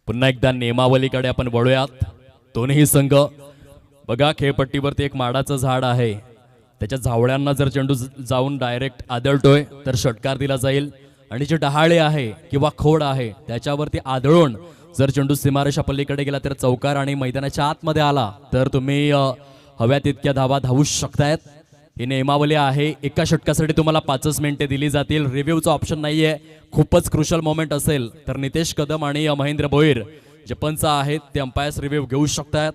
पुन्हा एकदा नियमावलीकडे आपण वळूयात. दोन्ही संघ बघा, खेळपट्टीवरती एक माडाचं झाड आहे, त्याच्या झावळ्यांना जर चेंडू जाऊन डायरेक्ट आदळतोय तर षटकार दिला जाईल, आणि जे डहाळे आहे किंवा खोड आहे त्याच्यावरती आदळून जर चेंडू सीमारेषा पलीकडे गेला तर चौकार, आणि मैदानाच्या आतमध्ये आला तर तुम्ही हव्या तितक्या धावा धावू शकतायत. ही नियमावली आहे. एका षटकासाठी तुम्हाला 5 मिनिटे दिली जातील. रिव्ह्यूचा ऑप्शन नाहीये. खूपच क्रुशल मोमेंट असेल तर नितेश कदम आणि महेंद्र भोईर जे पंच आहेत ते अंपायर्स रिव्ह्यू घेऊ शकतात.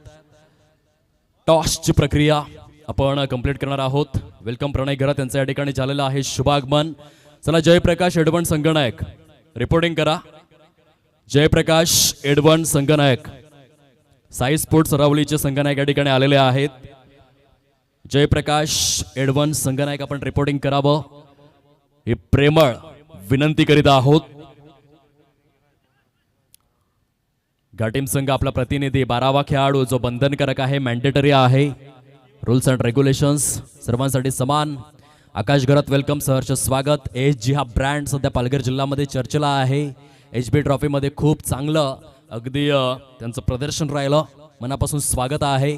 टॉसची प्रक्रिया आपण कंप्लीट करणार आहोत. वेलकम प्रणय घरात यांचं या ठिकाणी झालेलं आहे शुभागमन. चला, जयप्रकाश एडवण संगनायक रिपोर्टिंग करा. जयप्रकाश एडवण संगनायक साई स्पोर्ट्स सरावलीचे संगनायक या ठिकाणी आलेले आहेत. जयप्रकाश एडवण संगनायक आपण रिपोर्टिंग करावं ही प्रेमळ विनंती करीत आहोत. घाटीम संघ आपला प्रतिनिधी 12वा खेळाडू जो बंधनकारक आहे, मॅन्डेटरी आहे. रूल्स अँड रेग्युलेशन्स सर्वांसाठी समान. आकाश घरात वेलकम, सहर्ष स्वागत. HG हा ब्रँड सध्या पालघर जिल्ह्यामध्ये चर्चेला आहे. HB ट्रॉफीमध्ये खूप चांगलं अगदी त्यांचं प्रदर्शन राहिलं. मनापासून स्वागत आहे.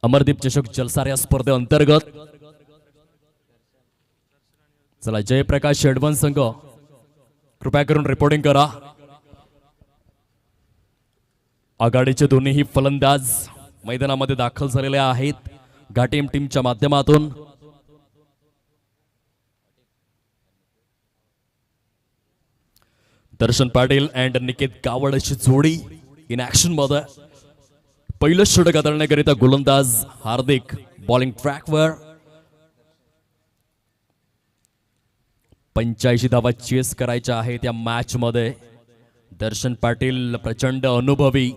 अमरदीप चषक जलसार या स्पर्धेअंतर्गत चला, जयप्रकाश एडवण संघ कृपया करून रिपोर्टिंग करा. आघाडीचे दोन्हीही फलंदाज मैदानामध्ये दाखल झालेले आहेत घाटीम टीमच्या माध्यमातून. दर्शन पाटील अँड निकेत गावड अशी जोडी इन ऍक्शन मध्ये. पहिलं षटक हाताळण्याकरिता गोलंदाज हार्दिक बॉलिंग ट्रॅकवर. 85 धावा चेस करायच्या आहेत या मॅच मध्ये. दर्शन पाटील प्रचंड अनुभवी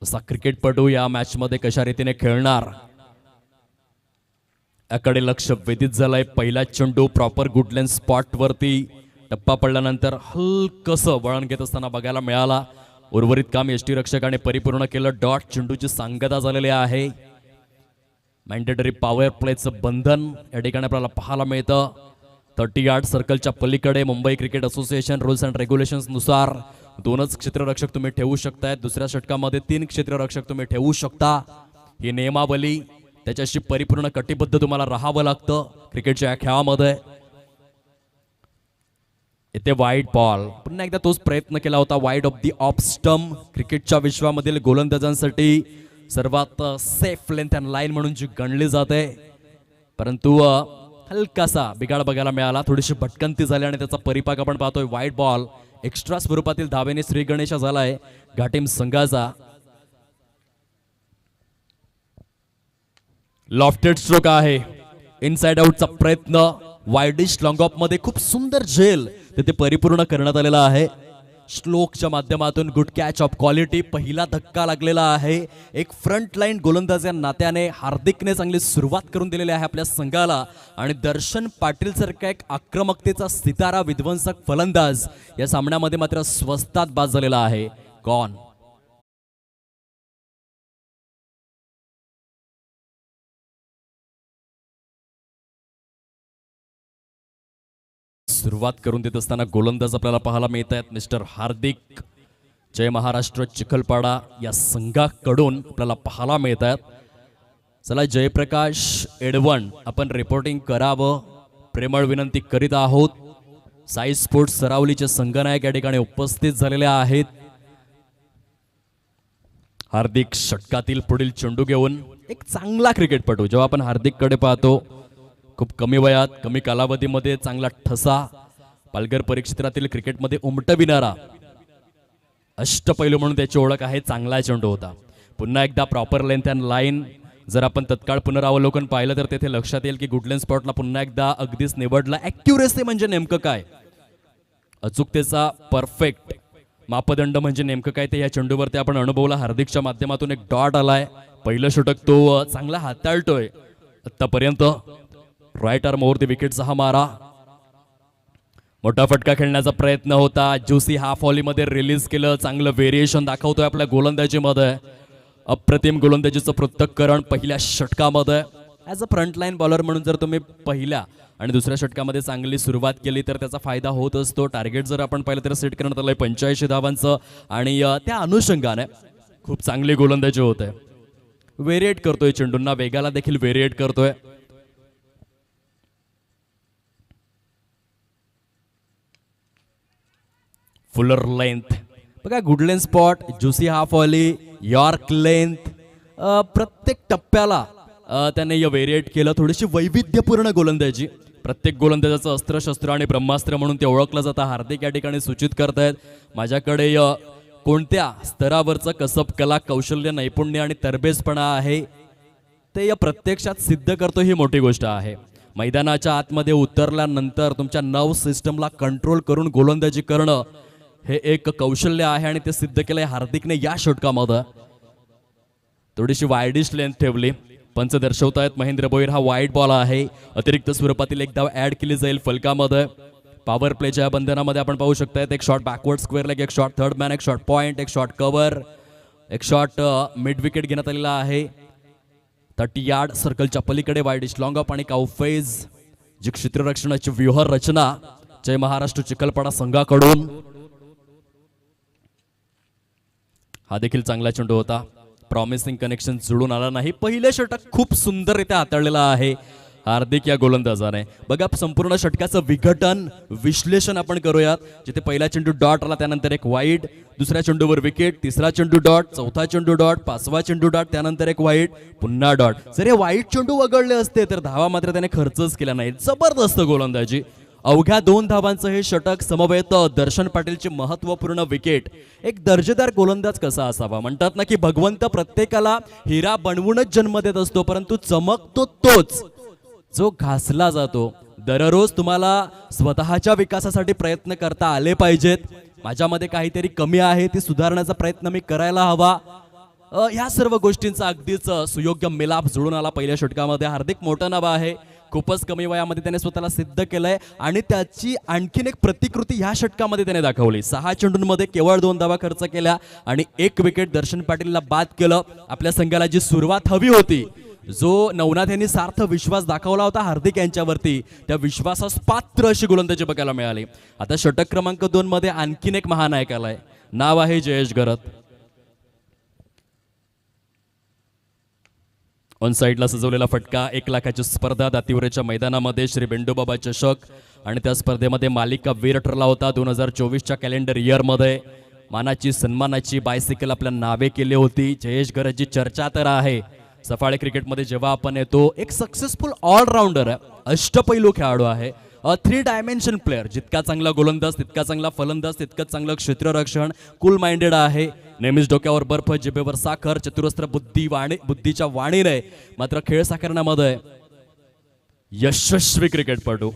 असा क्रिकेटपटू या मॅच मध्ये कशा रीतीने खेळणार याकडे लक्ष वेधित झालंय. पहिला चेंडू प्रॉपर गुडलँड स्पॉट वरती टप्पा पडल्यानंतर हलकसं वळण घेत असताना बघायला मिळाला. उर्वरित काम एसटी रक्षकाने परिपूर्ण केलं. डॉट चेंडूची सांगता झालेली आहे. मॅन्डेटरी पॉवर प्लेचं बंधन या ठिकाणी आपल्याला पाहायला मिळतं. 30 यार्ड सर्कलच्या पलीकडे Mumbai cricket association rules and regulations नुसार 2च क्षेत्ररक्षक तुम्ही ठेवू शकताय. दुसऱ्या षटकामध्ये 3 क्षेत्ररक्षक तुम्ही ठेवू शकता. ही नियमावली, त्याच्याशी परिपूर्ण कटिबद्ध तुम्हाला राहावं लागतं क्रिकेटच्या या खेळामध्ये. इथे वाईड बॉल, पुन्हा एकदा तोच प्रयत्न केला होता. Wide of the off stump. क्रिकेटच्या विश्वामधील गोलंदाजांसाठी सर्वात सेफ लेंथ अँड लाईन म्हणून जी गणली जाते, परंतु हलकासा बिघाड बघायला मिळाला. थोडीशी भटकंती झाली आणि त्याचा परिपाक आपण पाहतोय. वाईड बॉल एक्स्ट्रा स्वरूपातील धावेने श्री गणेशा झालाय घाटीम संघाचा. लॉफ्टेड स्ट्रोक आहे, इनसाइड आउटचा प्रयत्न, वायडिश लॉंग ऑफ मध्ये खूप सुंदर झेल तिथे परिपूर्ण करण्यात आलेला आहे. श्लोकच्या माध्यमातून गुड कॅच ऑफ क्वालिटी. पहिला धक्का लागलेला आहे. एक फ्रंट लाईन गोलंदाज या नात्याने हार्दिकने चांगली सुरुवात करून दिलेली आहे आपल्या संघाला. आणि दर्शन पाटील सारखा एक आक्रमकतेचा सितारा विध्वंसक फलंदाज या सामन्यामध्ये मात्र स्वस्तात बाद झालेला आहे. गॉन. सुरुवात करून देत असताना गोलंदाज आपल्याला पाहायला मिळत आहेत मिस्टर हार्दिक. जय महाराष्ट्र चिखलपाडा या संघाकडून आपल्याला पाहायला मिळत आहेत. चला जयप्रकाश एडवण आपण रिपोर्टिंग करावं प्रेमळ विनंती करीत आहोत. साई स्पोर्ट्स सरावलीचे संघनायक या ठिकाणी उपस्थित झालेले आहेत. हार्दिक षटकातील पुढील चेंडू घेऊन एक चांगला क्रिकेटपटू. जेव्हा आपण हार्दिककडे पाहतो खूप कमी वयात कमी कालावधीमध्ये चांगला ठसा, पालघर परिक्षेत्रातील क्रिकेटमध्ये उमटविणारा अष्टपैलू म्हणून त्याची ओळख आहे. चांगला चेंडू होता. पुन्हा एकदा प्रॉपर लेंथ अँड लाईन जर आपण तत्काळ पुनरावलोकन पाहिलं तर तेथे लक्षात येईल की गुडलेन स्पॉटला पुन्हा एकदा अगदीच निवडला. ॲक्युरेसी म्हणजे नेमकं काय, अचूकतेचा परफेक्ट मापदंड म्हणजे नेमकं काय ते या चेंडूवरती आपण अनुभवला. हार्दिकच्या माध्यमातून एक डॉट आलाय. पहिलं षटक तो चांगला हाताळतोय आतापर्यंत. राईट आर्म ओव्हर द विकेटचा हा मारा. मोठा फटका खेळण्याचा प्रयत्न होता. ज्युसी हाफ व्हॉलीमध्ये रिलीज केलं. चांगलं व्हेरिएशन दाखवतोय आपल्या गोलंदाजीमध्ये. अप्रतिम गोलंदाजीचं पृथक्करण पहिल्या षटकामध्ये. As a front line bowler म्हणून जर तुम्ही पहिल्या आणि दुसऱ्या षटकामध्ये चांगली सुरुवात केली तर त्याचा फायदा होत असतो. टार्गेट जर आपण पाहिलं तर सेट करण्यात आलंय 85 धावांचं आणि त्या अनुषंगाने खूप चांगली गोलंदाजी होत आहे. व्हेरिएट करतोय चेंडूंना, वेगाला देखील व्हेरिएट करतोय. फुलर लेंथ बघा, good length spot, juicy half volley, yorker length, प्रत्येक टप्प्याला त्याने व्हेरिएट केलं. थोडीशी वैविध्यपूर्ण गोलंदाजी. प्रत्येक गोलंदाजाचं अस्त्रशस्त्र आणि ब्रह्मास्त्र म्हणून ते ओळखलं जातं. हार्दिक या ठिकाणी सूचित करतायत माझ्याकडे कोणत्या स्तरावरचं कसब, कला, कौशल्य, नैपुण्य आणि तरबेजपणा आहे ते या प्रत्यक्षात सिद्ध करतो. ही मोठी गोष्ट आहे. मैदानाच्या आतमध्ये उतरल्यानंतर तुमच्या नर्व सिस्टमला कंट्रोल करून गोलंदाजी करणं हे एक कौशल्य आहे आणि ते सिद्ध केलंय हार्दिकने या षटकामध्ये. थोडीशी वायडिश लेंथ ठेवली. पंच दर्शवतायत महेंद्र भोईर हा वाईड बॉल आहे. अतिरिक्त स्वरूपातील एक धाव ऍड केली जाईल फलकामध्ये. पॉवर प्लेच्या बंधनामध्ये आपण पाहू शकतायत एक शॉट बॅकवर्ड स्क्वेअर लेग, एक शॉट थर्ड मॅन, एक शॉट पॉइंट, एक शॉट कव्हर, एक शॉट मिड विकेट घेण्यात आलेला आहे. 30 यार्ड सर्कलच्या पलीकडे वायडिश लॉंग ऑफ आणि काउफेज जी क्षेत्ररक्षणाची व्यूह रचना जय महाराष्ट्र चिखलपाडा संघाकडून. हा देखील चांगला चेंडू होता. प्रॉमिसिंग कनेक्शन जुळून आला नाही. पहिले षटक खूप सुंदररित्या हाताळलेला आहे हार्दिक या गोलंदाजाने. बघा संपूर्ण षटकाचं विघटन विश्लेषण आपण करूयात. जिथे पहिला चेंडू डॉट आला, त्यानंतर एक वाईड, दुसऱ्या चेंडूवर विकेट, तिसरा चेंडू डॉट, चौथा चेंडू डॉट, पाचवा चेंडू डॉट, त्यानंतर एक वाईड, पुन्हा डॉट. जर हे वाईड चेंडू वगळले असते तर धावा मात्र त्याने खर्चच केला नाही. जबरदस्त गोलंदाजी. अवघ्या 2 धावांचं हे षटक समवेत दर्शन पाटीलची महत्वपूर्ण विकेट. एक दर्जेदार गोलंदाज कसा असावा, म्हणतात ना की भगवंत प्रत्येकाला हिरा बनवूनच जन्म देत असतो, परंतु चमकतो तोच जो घासला जातो. दररोज तुम्हाला स्वतःच्या विकासासाठी प्रयत्न करता आले पाहिजेत. माझ्यामध्ये काहीतरी कमी आहे, ती सुधारण्याचा प्रयत्न मी करायला हवा. ह्या सर्व गोष्टींचा अगदीच सुयोग्य मिलाप जुळून आला पहिल्या षटकामध्ये. हार्दिक मोठं नाव आहे. खूपच कमी वयामध्ये त्याने स्वतःला सिद्ध केलंय आणि त्याची आणखीन एक प्रतिकृती ह्या षटकामध्ये त्याने दाखवली. 6 चेंडूंमध्ये केवळ 2 धावा खर्च केल्या आणि 1 विकेट दर्शन पाटीलला बाद केलं. आपल्या संघाला जी सुरुवात हवी होती, जो नवनाथ यांनी सार्थ विश्वास दाखवला होता हार्दिक यांच्यावरती, त्या विश्वासास पात्र अशी गोलंदाजी बघायला मिळाली. आता षटक क्रमांक 2 मध्ये आणखीन एक महानायक आलाय. नाव आहे जयेश गरत. ऑन साइडला सजवलेला फटका. 1 लाखाची स्पर्धा दातिवरेच्या मैदानामध्ये श्री बेंडोबाबा चषक आणि त्या स्पर्धेमध्ये मालिका वीर ठरला होता. 2024च्या कॅलेंडर इयरमध्ये मानाची सन्मानाची बायसिकल आपल्या नावे केली होती. जयेश गरजची चर्चा तर आहे. सफाळे क्रिकेटमध्ये जेव्हा आपण येतो, एक सक्सेसफुल ऑलराऊंडर आहे, अष्टपैलू खेळाडू आहे. Three dimension player. जितका चांगला गोलंदाज तितका चांगला फलंदाज, तितकंच चांगलं क्षेत्ररक्षण. कूल माइंडेड आहे, नेहमीच डोक्यावर बर्फ जिभेवर साखर, चतुरस्त्र बुद्धीच्या वाणीने मात्र खेळ साकारण्यामध्ये यशस्वी क्रिकेटपटू.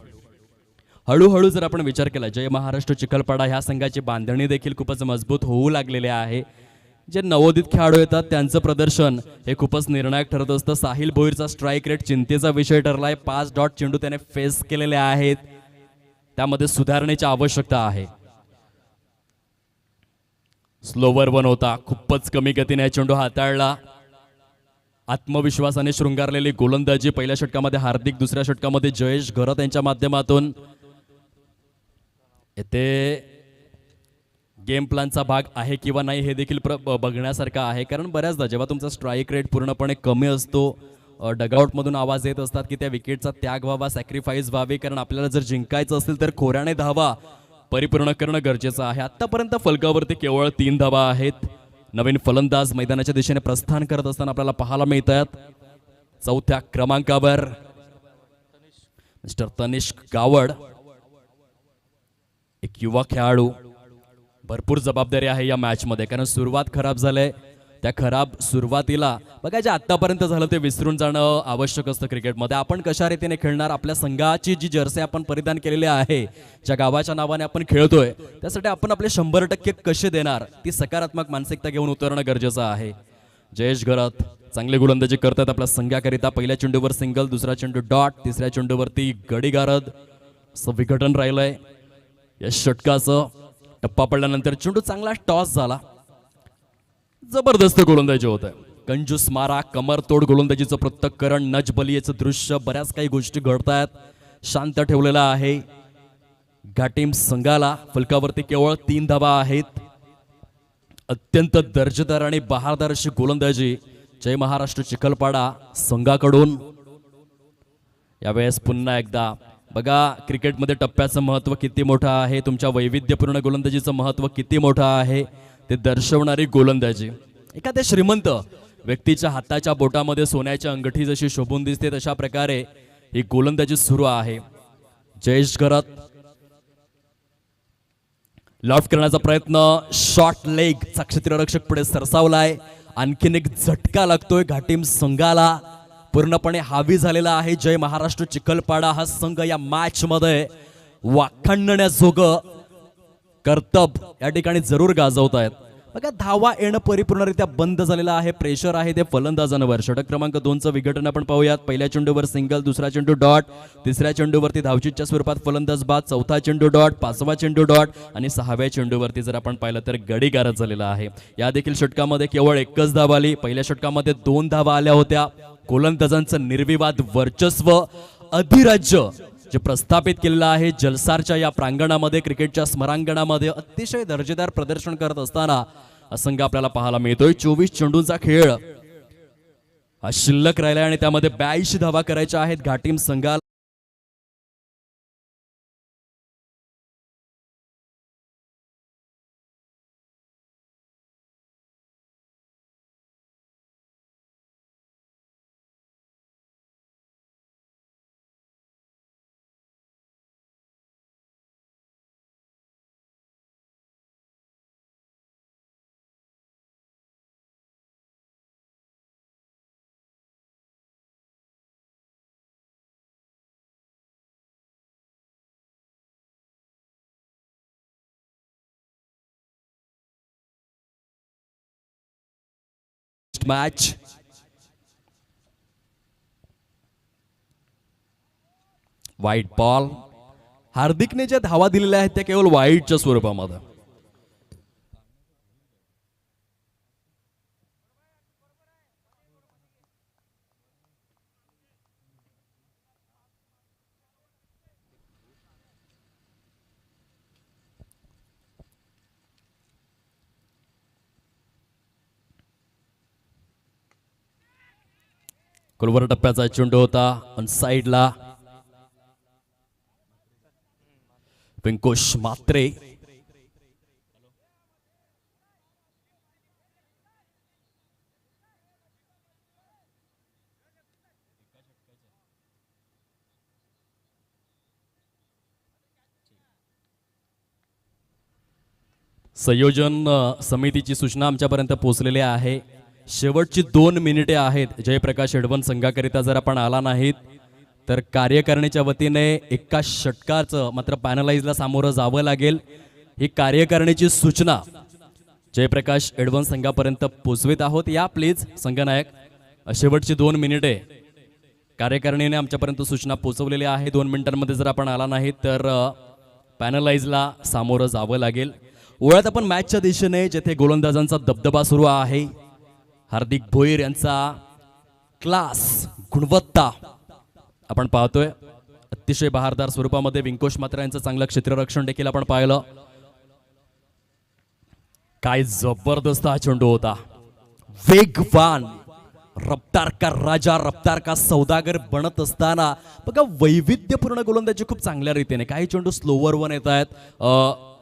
हळूहळू जर आपण विचार केला, जय महाराष्ट्र चिखलपाडा ह्या संघाची बांधणी देखील खूपच मजबूत होऊ लागलेली आहे. जे नवोदित खेळाडू येतात त्यांचं प्रदर्शन हे खूपच निर्णायक ठरत असतं. साहिल भोईरचा स्ट्राईक रेट चिंतेचा विषय ठरलाय. 5 डॉट चेंडू त्याने फेस केलेले आहेत, त्यामध्ये सुधारणेची आवश्यकता आहे. स्लोवर वन होता, खूपच कमी गतीने चेंडू हाताळला. आत्मविश्वासाने शृंगारलेली गोलंदाजी. पहिल्या षटकामध्ये हार्दिक, दुसऱ्या षटकामध्ये जयेश घरत यांच्या माध्यमातून. येथे गेम प्लॅनचा भाग आहे किंवा नाही हे देखील बघण्यासारखं आहे, कारण बऱ्याचदा जेव्हा तुमचा स्ट्राईक रेट पूर्णपणे कमी असतो, डगआउटमधून आवाज येत असतात की त्या विकेटचा त्याग व्हावा, सॅक्रिफाईस व्हावी, कारण आपल्याला जर जिंकायचं असेल तर खोऱ्याने धावा परिपूर्ण करणं गरजेचं आहे. आतापर्यंत फलकावरती केवळ 3 धावा आहेत. नवीन फलंदाज मैदानाच्या दिशेने प्रस्थान करत असताना आपल्याला पाहायला मिळत आहेत. 4थ्या क्रमांकावर मिस्टर तनिष्क गावड, एक युवा खेळाडू. भरपूर जबाबदारी आहे या मॅचमध्ये, कारण सुरुवात खराब झाली. त्या खराब सुरुवातीला बघा, जे आतापर्यंत झालं ते विसरून जाणं आवश्यक असतं क्रिकेटमध्ये. आपण कशा रीतीने खेळणार, आपल्या संघाची जी जर्सी आपण परिधान केलेली आहे, ज्या गावाच्या नावाने आपण खेळतोय, त्यासाठी आपण आपले 100% कसे देणार, ती सकारात्मक मानसिकता घेऊन उतरणं गरजेचं आहे. जयेश घरत चांगली गोलंदाजी करतात आपल्या संघाकरिता. पहिल्या चेंडूवर सिंगल, दुसरा चेंडू डॉट, तिसऱ्या चेंडूवरती गडीगारद असं विघटन राहिलंय. या षटकाचं टप्पा पडल्यानंतर चेंडू चांगला टॉस झाला. जबरदस्त गोलंदाजी होत आहे. कंजूस मारा, कमरतोड गोलंदाजीचं पृथक्करण, नजबलियेचं दृश्य, बऱ्याच काही गोष्टी घडतायत. शांत ठेवलेला आहे घाटीम संघाला. फलकावरती केवळ 3 धावा आहेत. अत्यंत दर्जेदार आणि बहारदार अशी गोलंदाजी जय महाराष्ट्र चिखलपाडा संघाकडून. यावेळेस पुन्हा एकदा बघा, क्रिकेटमध्ये टप्प्याचं महत्त्व किती मोठं आहे, तुमच्या वैविध्यपूर्ण गोलंदाजीचं महत्त्व किती मोठं आहे ते दर्शवणारी गोलंदाजी. एखाद्या श्रीमंत व्यक्तीच्या हाताच्या बोटामध्ये सोन्याची अंगठी जशी शोभून दिसते, तशा प्रकारे ही गोलंदाजी सुरू आहे. जयेश घरत लॉफ्ट करण्याचा प्रयत्न, शॉर्ट लेगचा क्षेत्ररक्षक पुढे सरसावलाय. आणखीन एक झटका लागतोय घाटीम संघाला. पूर्णपणे हावी झालेला आहे जय महाराष्ट्र चिखलपाडा हा संघ. या मॅच मध्ये वाखाणण्याजोगं कर्तब या ठिकाणी जरूर गाजवत आहेत. बघा, धावा येणं परिपूर्णरित्या बंद झालेला आहे. प्रेशर आहे ते फलंदाजांवर. षटक क्रमांक 2चं विघटन आपण पाहूयात. पहिल्या चेंडूवर सिंगल, दुसरा चेंडू डॉट, तिसऱ्या चेंडूवरती धावचीच्या स्वरूपात फलंदाज बाद, 4था चेंडू डॉट, 5वा चेंडू डॉट आणि 6व्या चेंडूवरती जर आपण पाहिलं तर गडीगारद झालेला आहे. या देखील षटकामध्ये केवळ 1च धाव आली. पहिल्या षटकामध्ये 2 धावा आल्या होत्या. गोलंदाजांचं निर्विवाद वर्चस्व, अधिराज्य जे प्रस्थापित केलेलं आहे जलसारच्या या प्रांगणामध्ये, क्रिकेटच्या स्मरांगणामध्ये अतिशय दर्जेदार प्रदर्शन करत असताना असंघ आपल्याला पाहायला मिळतोय. 24 चेंडूंचा खेळ हा शिल्लक राहिला आणि त्यामध्ये 82 धावा करायच्या आहेत घाटीम संघाला. मॅच वाईट बॉल. हार्दिकने ज्या धावा दिलेल्या आहेत त्या केवळ वाईटच्या स्वरूपामध्ये. कुलवर टप्प्याचा चेंडू होता ऑन साइडला. व्यंकुश मात्रे संयोजन समितीची सूचना आमच्यापर्यंत पोहोचलेली आहे. शेवटची 2 मिनिटे आहेत. जयप्रकाश एडवन संघाकरिता जर आपण आला नाहीत तर कार्यकारिणीच्या वतीने एका षटकाचं मात्र पॅनलाइजला सामोरं जावं लागेल. ही कार्यकारिणीची सूचना जयप्रकाश एडवन संघापर्यंत पोहोचवित आहोत. या प्लीज संघनायक. शेवटची 2 मिनिटे कार्यकारिणीने आमच्यापर्यंत सूचना पोहोचवलेली आहे. 2 मिनिटांमध्ये जर आपण आला नाही तर पॅनलाइजला सामोरं जावं लागेल. वळत आपण मॅचच्या दिशेने जेथे गोलंदाजांचा दबदबा सुरू आहे. हार्दिक भोईर यांचा क्लास, गुणवत्ता आपण पाहतोय. अतिशय बहारदार स्वरूपामध्ये विंकोश मात्रा यांचं चांगलं क्षेत्ररक्षण देखील आपण पाहिलं. काय जबरदस्त हा चेंडू होता. वेगवान, रफ्तार का राजा, रफ्तार का सौदागर बनत असताना बघा वैविध्यपूर्ण गोलंदाजी खूप चांगल्या रीतीने. काही चेंडू स्लोवर वन येत आहेत,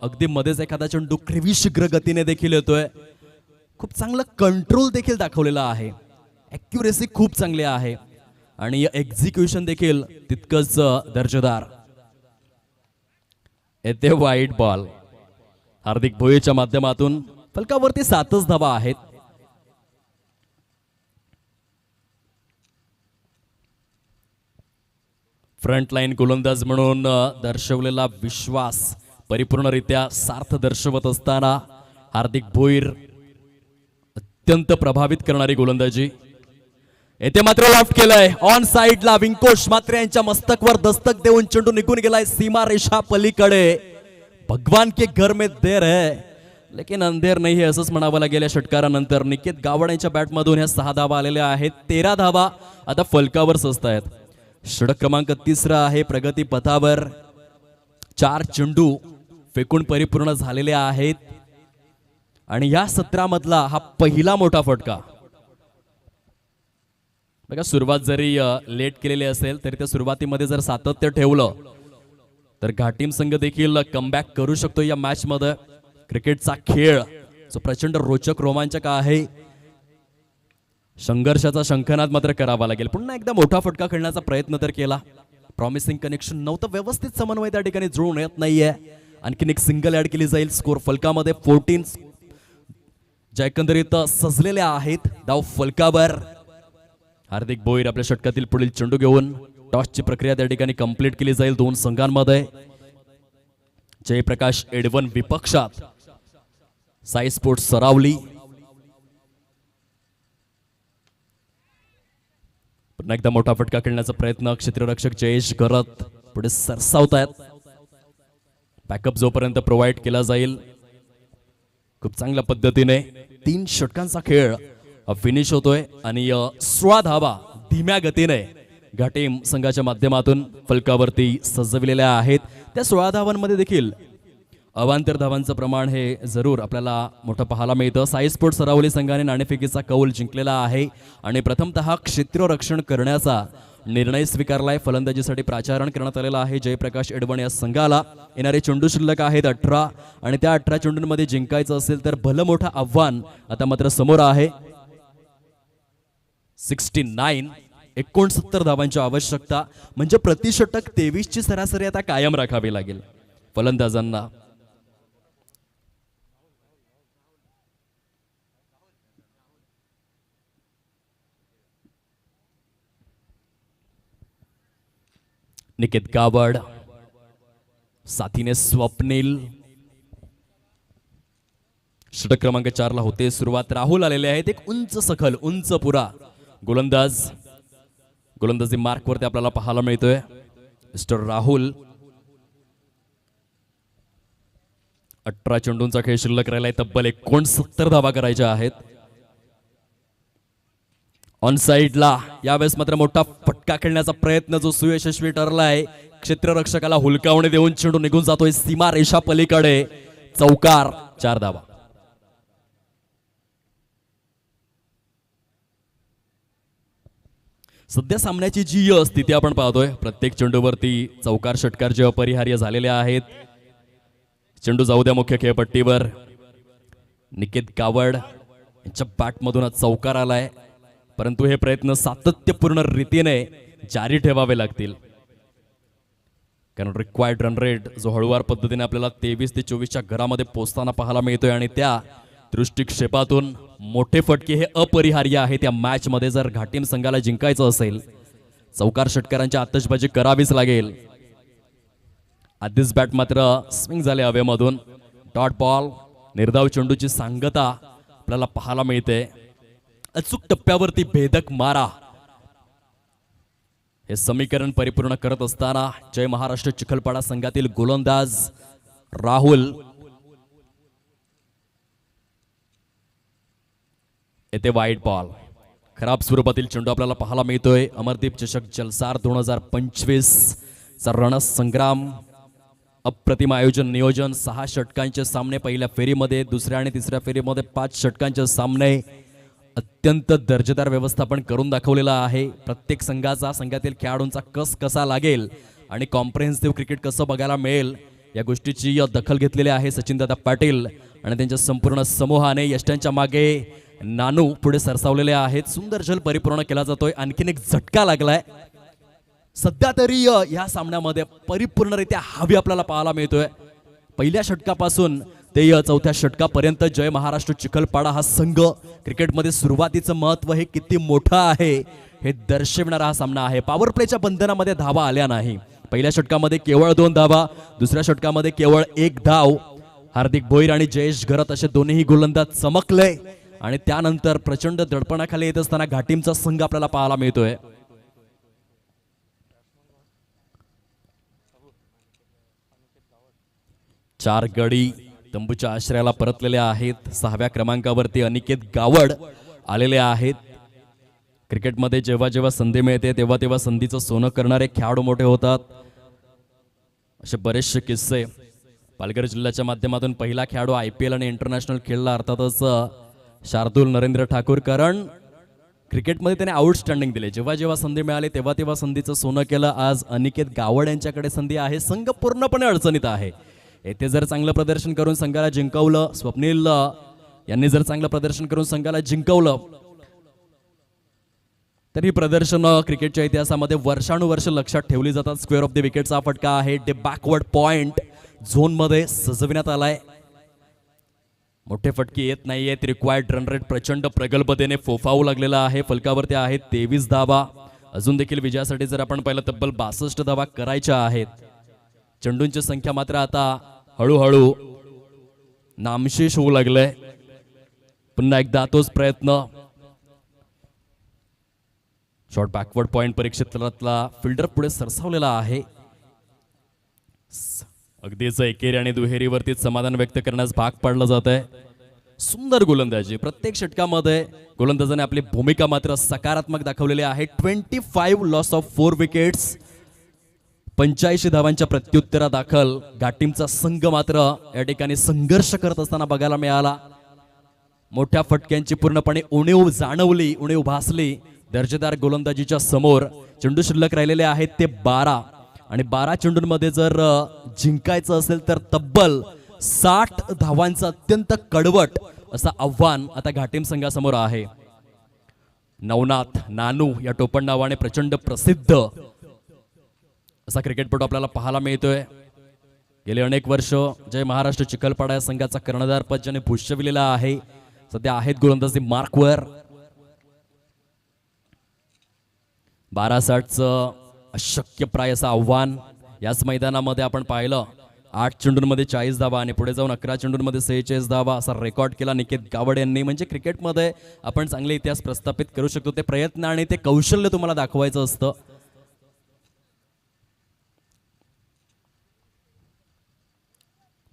अगदी मध्येच एखादा चेंडू शीघ्र गतीने देखील येतोय. खूप चांगलं कंट्रोल देखील दाखवलेला आहे. ॲक्युरेसी खूप चांगली आहे आणि एक्झिक्युशन देखील तितकंच दर्जेदार. येते वाईट बॉल. हार्दिक भोईरच्या माध्यमातून फलकावरती 7च धावा आहेत. फ्रंटलाईन गोलंदाज म्हणून दर्शवलेला विश्वास परिपूर्णरित्या सार्थ दर्शवत असताना हार्दिक भोईर अत्यंत प्रभावित करणारी गोलंदाजी. येथे मात्र लॉफ्ट केलंय ऑन साइडला. विंकोश मात्रे यांच्या मस्तकवर दस्तक देऊन चेंडू निघून गेलाय सीमा रेषा पलीकडे. भगवान के घर में देर है लेकिन अंधेर नाही, असंच म्हणावं लागेल. या षटकारानंतर निकेत गावड यांच्या बॅटमधून ह्या 6 धावा आलेल्या आहेत. 13 धावा आता फलकावर सजत आहेत. षटक क्रमांक 3 आहे प्रगती पथावर. 4 चेंडू फेकून परिपूर्ण झालेले आहेत आणि या सत्रामधला हा पहिला मोठा फटका. बघा सुरुवात जरी लेट केलेली असेल तरी त्या सुरुवातीमध्ये जर सातत्य ठेवलं तर घाटीम संघ देखील कमबॅक करू शकतो या मॅच मध्ये. क्रिकेटचा खेळ जो प्रचंड रोचक रोमांचक आहे. संघर्षाचा शंखनाद मात्र करावा लागेल. पुन्हा एकदा मोठा फटका खेळण्याचा प्रयत्न तर केला. प्रॉमिसिंग कनेक्शन नव्हतं, व्यवस्थित समन्वय त्या ठिकाणी जुळून येत नाहीये. आणखीन एक सिंगल ऍड केली जाईल स्कोर फलकामध्ये. 14 ज्या एकंदरीत सजलेल्या आहेत धाव फलकावर. हार्दिक भोईर आपल्या षटकातील पुढील चेंडू घेऊन टॉसची प्रक्रिया त्या ठिकाणी कंप्लीट केली जाईल 2 संघांमध्ये. जयप्रकाश एडवन विपक्षात साई स्पोर्ट्स सरावली. पुन्हा एकदा मोठा फटका खेळण्याचा प्रयत्न क्षेत्ररक्षक जयेश गरत पुढे सरसावतायत. बॅकअप जोपर्यंत प्रोव्हाइड केला जाईल. खूप चांगल्या पद्धतीने 3 षटकांचा खेळ फिनिश होतोय आणि 16 धावा धीम्या गतीने घाटीम संघाच्या माध्यमातून फलकावरती सजविलेल्या आहेत. त्या 16 धावांमध्ये देखील अवांतर धावांचं प्रमाण हे जरूर आपल्याला मोठं पाहायला मिळतं. साई स्पोर्ट्स सरावली संघाने नाणेफेकीचा कौल जिंकलेला आहे आणि प्रथमतः क्षेत्ररक्षण करण्याचा निर्णय स्वीकारलाय. फलंदाजीसाठी प्राचारण करण्यात आलेला आहे जयप्रकाश एडवन या संघाला. येणारे चेंडू शिल्लक आहेत 18 आणि त्या 18 चेंडूंमध्ये जिंकायचं असेल तर भलं मोठं आव्हान आता मात्र समोर आहे. 69 69 धावांची आवश्यकता म्हणजे प्रतिषटक 23 ची सरासरी आता कायम राखावी लागेल फलंदाजांना. निकेत गावड, साथीने स्वप्नील. षटक क्रमांक 4 ला होते सुरुवात. राहुल आलेले आहेत. एक उंच सखल, उंच पुरा गोलंदाज गोलंदाजी मार्क वरती आपल्याला पाहायला मिळतोय मिस्टर राहुल. 18 चेंडूंचा खेळ शिल्लक राहिलाय. तब्बल 69 धावा करायच्या आहेत. ऑन साइडला यावेळेस मात्र मोठा फटका खेळण्याचा प्रयत्न जो सुयशस्वी ठरलाय. क्षेत्ररक्षकाला हुलकावणी देऊन चेंडू निघून जातोय सीमा रेषा पलीकडे. चौकार. 4 धावा. सध्या सामन्याची जी स्थिती आपण पाहतोय प्रत्येक चेंडूवरती चौकार षटकार जे अपरिहार्य झालेले आहेत. चेंडू जाऊ द्या मुख्य खेळपट्टीवर. निकेत गावड यांच्या बॅटमधून चौकार आलाय परंतु हे प्रयत्न सातत्यपूर्ण रीतीने जारी ठेवावे लागतील. कारण रिक्वायर्ड रन रेट जो हळूवार पद्धतीने आपल्याला 23 ते 24च्या घरामध्ये पोहोचताना पाहायला मिळतोय आणि त्या दृष्टिक्षेपातून मोठे फटके हे अपरिहार्य आहेत या मॅचमध्ये. जर घाटीम संघाला जिंकायचं असेल चौकार षटकारांची आतषबाजी करावीच लागेल. आधीच बॅट मात्र स्विंग झाले हवेमधून. डॉट बॉल निर्धाव चेंडूची सांगता आपल्याला पाहायला मिळते. अचूक टप्प्यावरती भेदक मारा हे समीकरण परिपूर्ण करत असताना जय महाराष्ट्र चिखलपाडा संघातील गोलंदाज राहुल येथे वाईट बॉल. खराब स्वरूपातील चेंडू आपल्याला पाहायला मिळतोय. अमरदीप चषक जलसार 2025 चा रणसंग्राम अप्रतिम आयोजन नियोजन. 6 षटकांचे सामने पहिल्या फेरीमध्ये, दुसऱ्या आणि तिसऱ्या फेरीमध्ये 5 षटकांचे सामने. अत्यंत दर्जेदार व्यवस्थापन करून दाखवलेला आहे. प्रत्येक संघातील खेळाडूंचा कस कसा लागेल आणि कॉम्प्रिहेन्सिव्ह क्रिकेट कसं बघायला मिळेल या गोष्टीची दखल घेतलेली आहे सचिनदादा पाटील आणि त्यांच्या संपूर्ण समूहाने. यष्ट्यांच्या मागे नानू पुढे सरसावलेले आहेत. सुंदर झल परिपूर्ण केला जातोय. आणखीन एक झटका लागलाय सध्या तरी या सामन्यामध्ये परिपूर्णरित्या हवी आपल्याला पाहायला मिळतोय. पहिल्या षटकापासून ते चौथ्या षटकापर्यंत जय महाराष्ट्र चिखलपाडा हा संघ क्रिकेटमध्ये सुरुवातीचं महत्व हे किती मोठं आहे हे दर्शविणारा हा सामना आहे. पॉवर प्लेच्या बंधनामध्ये धावा आल्या नाही. पहिल्या षटकामध्ये केवळ 2 धावा, दुसऱ्या षटकामध्ये केवळ 1 धाव. हार्दिक भोईर आणि जयेश घरत असे दोन्ही गोलंदाज चमकले आणि त्यानंतर प्रचंड दडपणाखाली येत असताना घाटीमचा संघ आपल्याला पाहायला मिळतोय. चार गडी तंबूच्या आश्रयाला परतलेले आहेत. 6व्या क्रमांकावरती अनिकेत गावड आलेले आहेत. क्रिकेटमध्ये जेव्हा जेव्हा संधी मिळते तेव्हा तेव्हा संधीचं सोनं करणारे खेळाडू मोठे होतात. असे बरेचसे किस्से. पालघर जिल्ह्याच्या माध्यमातून पहिला खेळाडू IPL आणि इंटरनॅशनल खेळला अर्थातच शार्दूल नरेंद्र ठाकूर. कारण क्रिकेटमध्ये त्याने आउटस्टँडिंग दिले. जेव्हा जेव्हा संधी मिळाली तेव्हा तेव्हा संधीचं सोनं केलं. आज अनिकेत गावड यांच्याकडे संधी आहे. संघ पूर्णपणे अडचणीत आहे. येथे जर चांगलं प्रदर्शन करून संघाला जिंकवलं, स्वप्नील यांनी जर चांगलं प्रदर्शन करून संघाला जिंकवलं तर ही प्रदर्शन क्रिकेटच्या इतिहासामध्ये वर्षानुवर्ष लक्षात ठेवली जातात. स्क्वेअर ऑफ द विकेटचा फटका आहे. ते बॅकवर्ड पॉइंट झोनमध्ये सजविण्यात आलाय. मोठे फटके येत नाहीयेत. रिक्वायर्ड रन रेट प्रचंड प्रगल्भतेने फोफावू लागलेला आहे. फलकावरती आहेत 23 धावा. अजून देखील विजयासाठी जर आपण पाहिलं तब्बल 62 धावा करायच्या आहेत. चेंडूंची संख्या मात्र आता हळूहळू नामशेष होऊ लागले. पुन्हा एकदा तोच प्रयत्न. शॉर्ट बॅकवर्ड पॉइंट परीक्षेत्रातला फिल्डर पुढे सरसावलेला आहे. अगदीच एकेरी आणि दुहेरीवरती समाधान व्यक्त करण्यास भाग पाडलं जात आहे. सुंदर गोलंदाजी. प्रत्येक षटकामध्ये गोलंदाजाने आपली भूमिका मात्र सकारात्मक दाखवलेली आहे. 25 लॉस ऑफ 4 विकेट्स. 85 धावांच्या प्रत्युत्तरादाखल घाटीमचा संघ मात्र या ठिकाणी संघर्ष करत असताना बघायला मिळाला. मोठ्या फटक्यांची पूर्णपणे उणीव जाणवली, उणीव भासली दर्जेदार गोलंदाजीच्या समोर. चेंडू शिल्लक राहिलेले आहेत ते 12 आणि 12 चेंडूंमध्ये जर जिंकायचं असेल तर तब्बल 60 धावांचं अत्यंत कडवट असं आव्हान आता घाटीम संघासमोर आहे. नवनाथ नानू या टोपण नावाने प्रचंड प्रसिद्ध असा क्रिकेटपटू आपल्याला पाहायला मिळतोय. गेले अनेक वर्ष जय महाराष्ट्र चिखलपाडा या संघाचा कर्णधारपद ज्याने भूषविलेला आहे. सध्या आहेत गोलंदाजी मार्कवर. 12-60चं अशक्यप्राय असं आव्हान याच मैदानामध्ये आपण पाहिलं. 8 चेंडूंमध्ये 40 धावा आणि पुढे जाऊन 11 चेंडूंमध्ये 46 धावा असा रेकॉर्ड केला निकेत गावड यांनी. म्हणजे क्रिकेटमध्ये आपण चांगले इतिहास प्रस्थापित करू शकतो. ते प्रयत्न आणि ते कौशल्य तुम्हाला दाखवायचं असतं.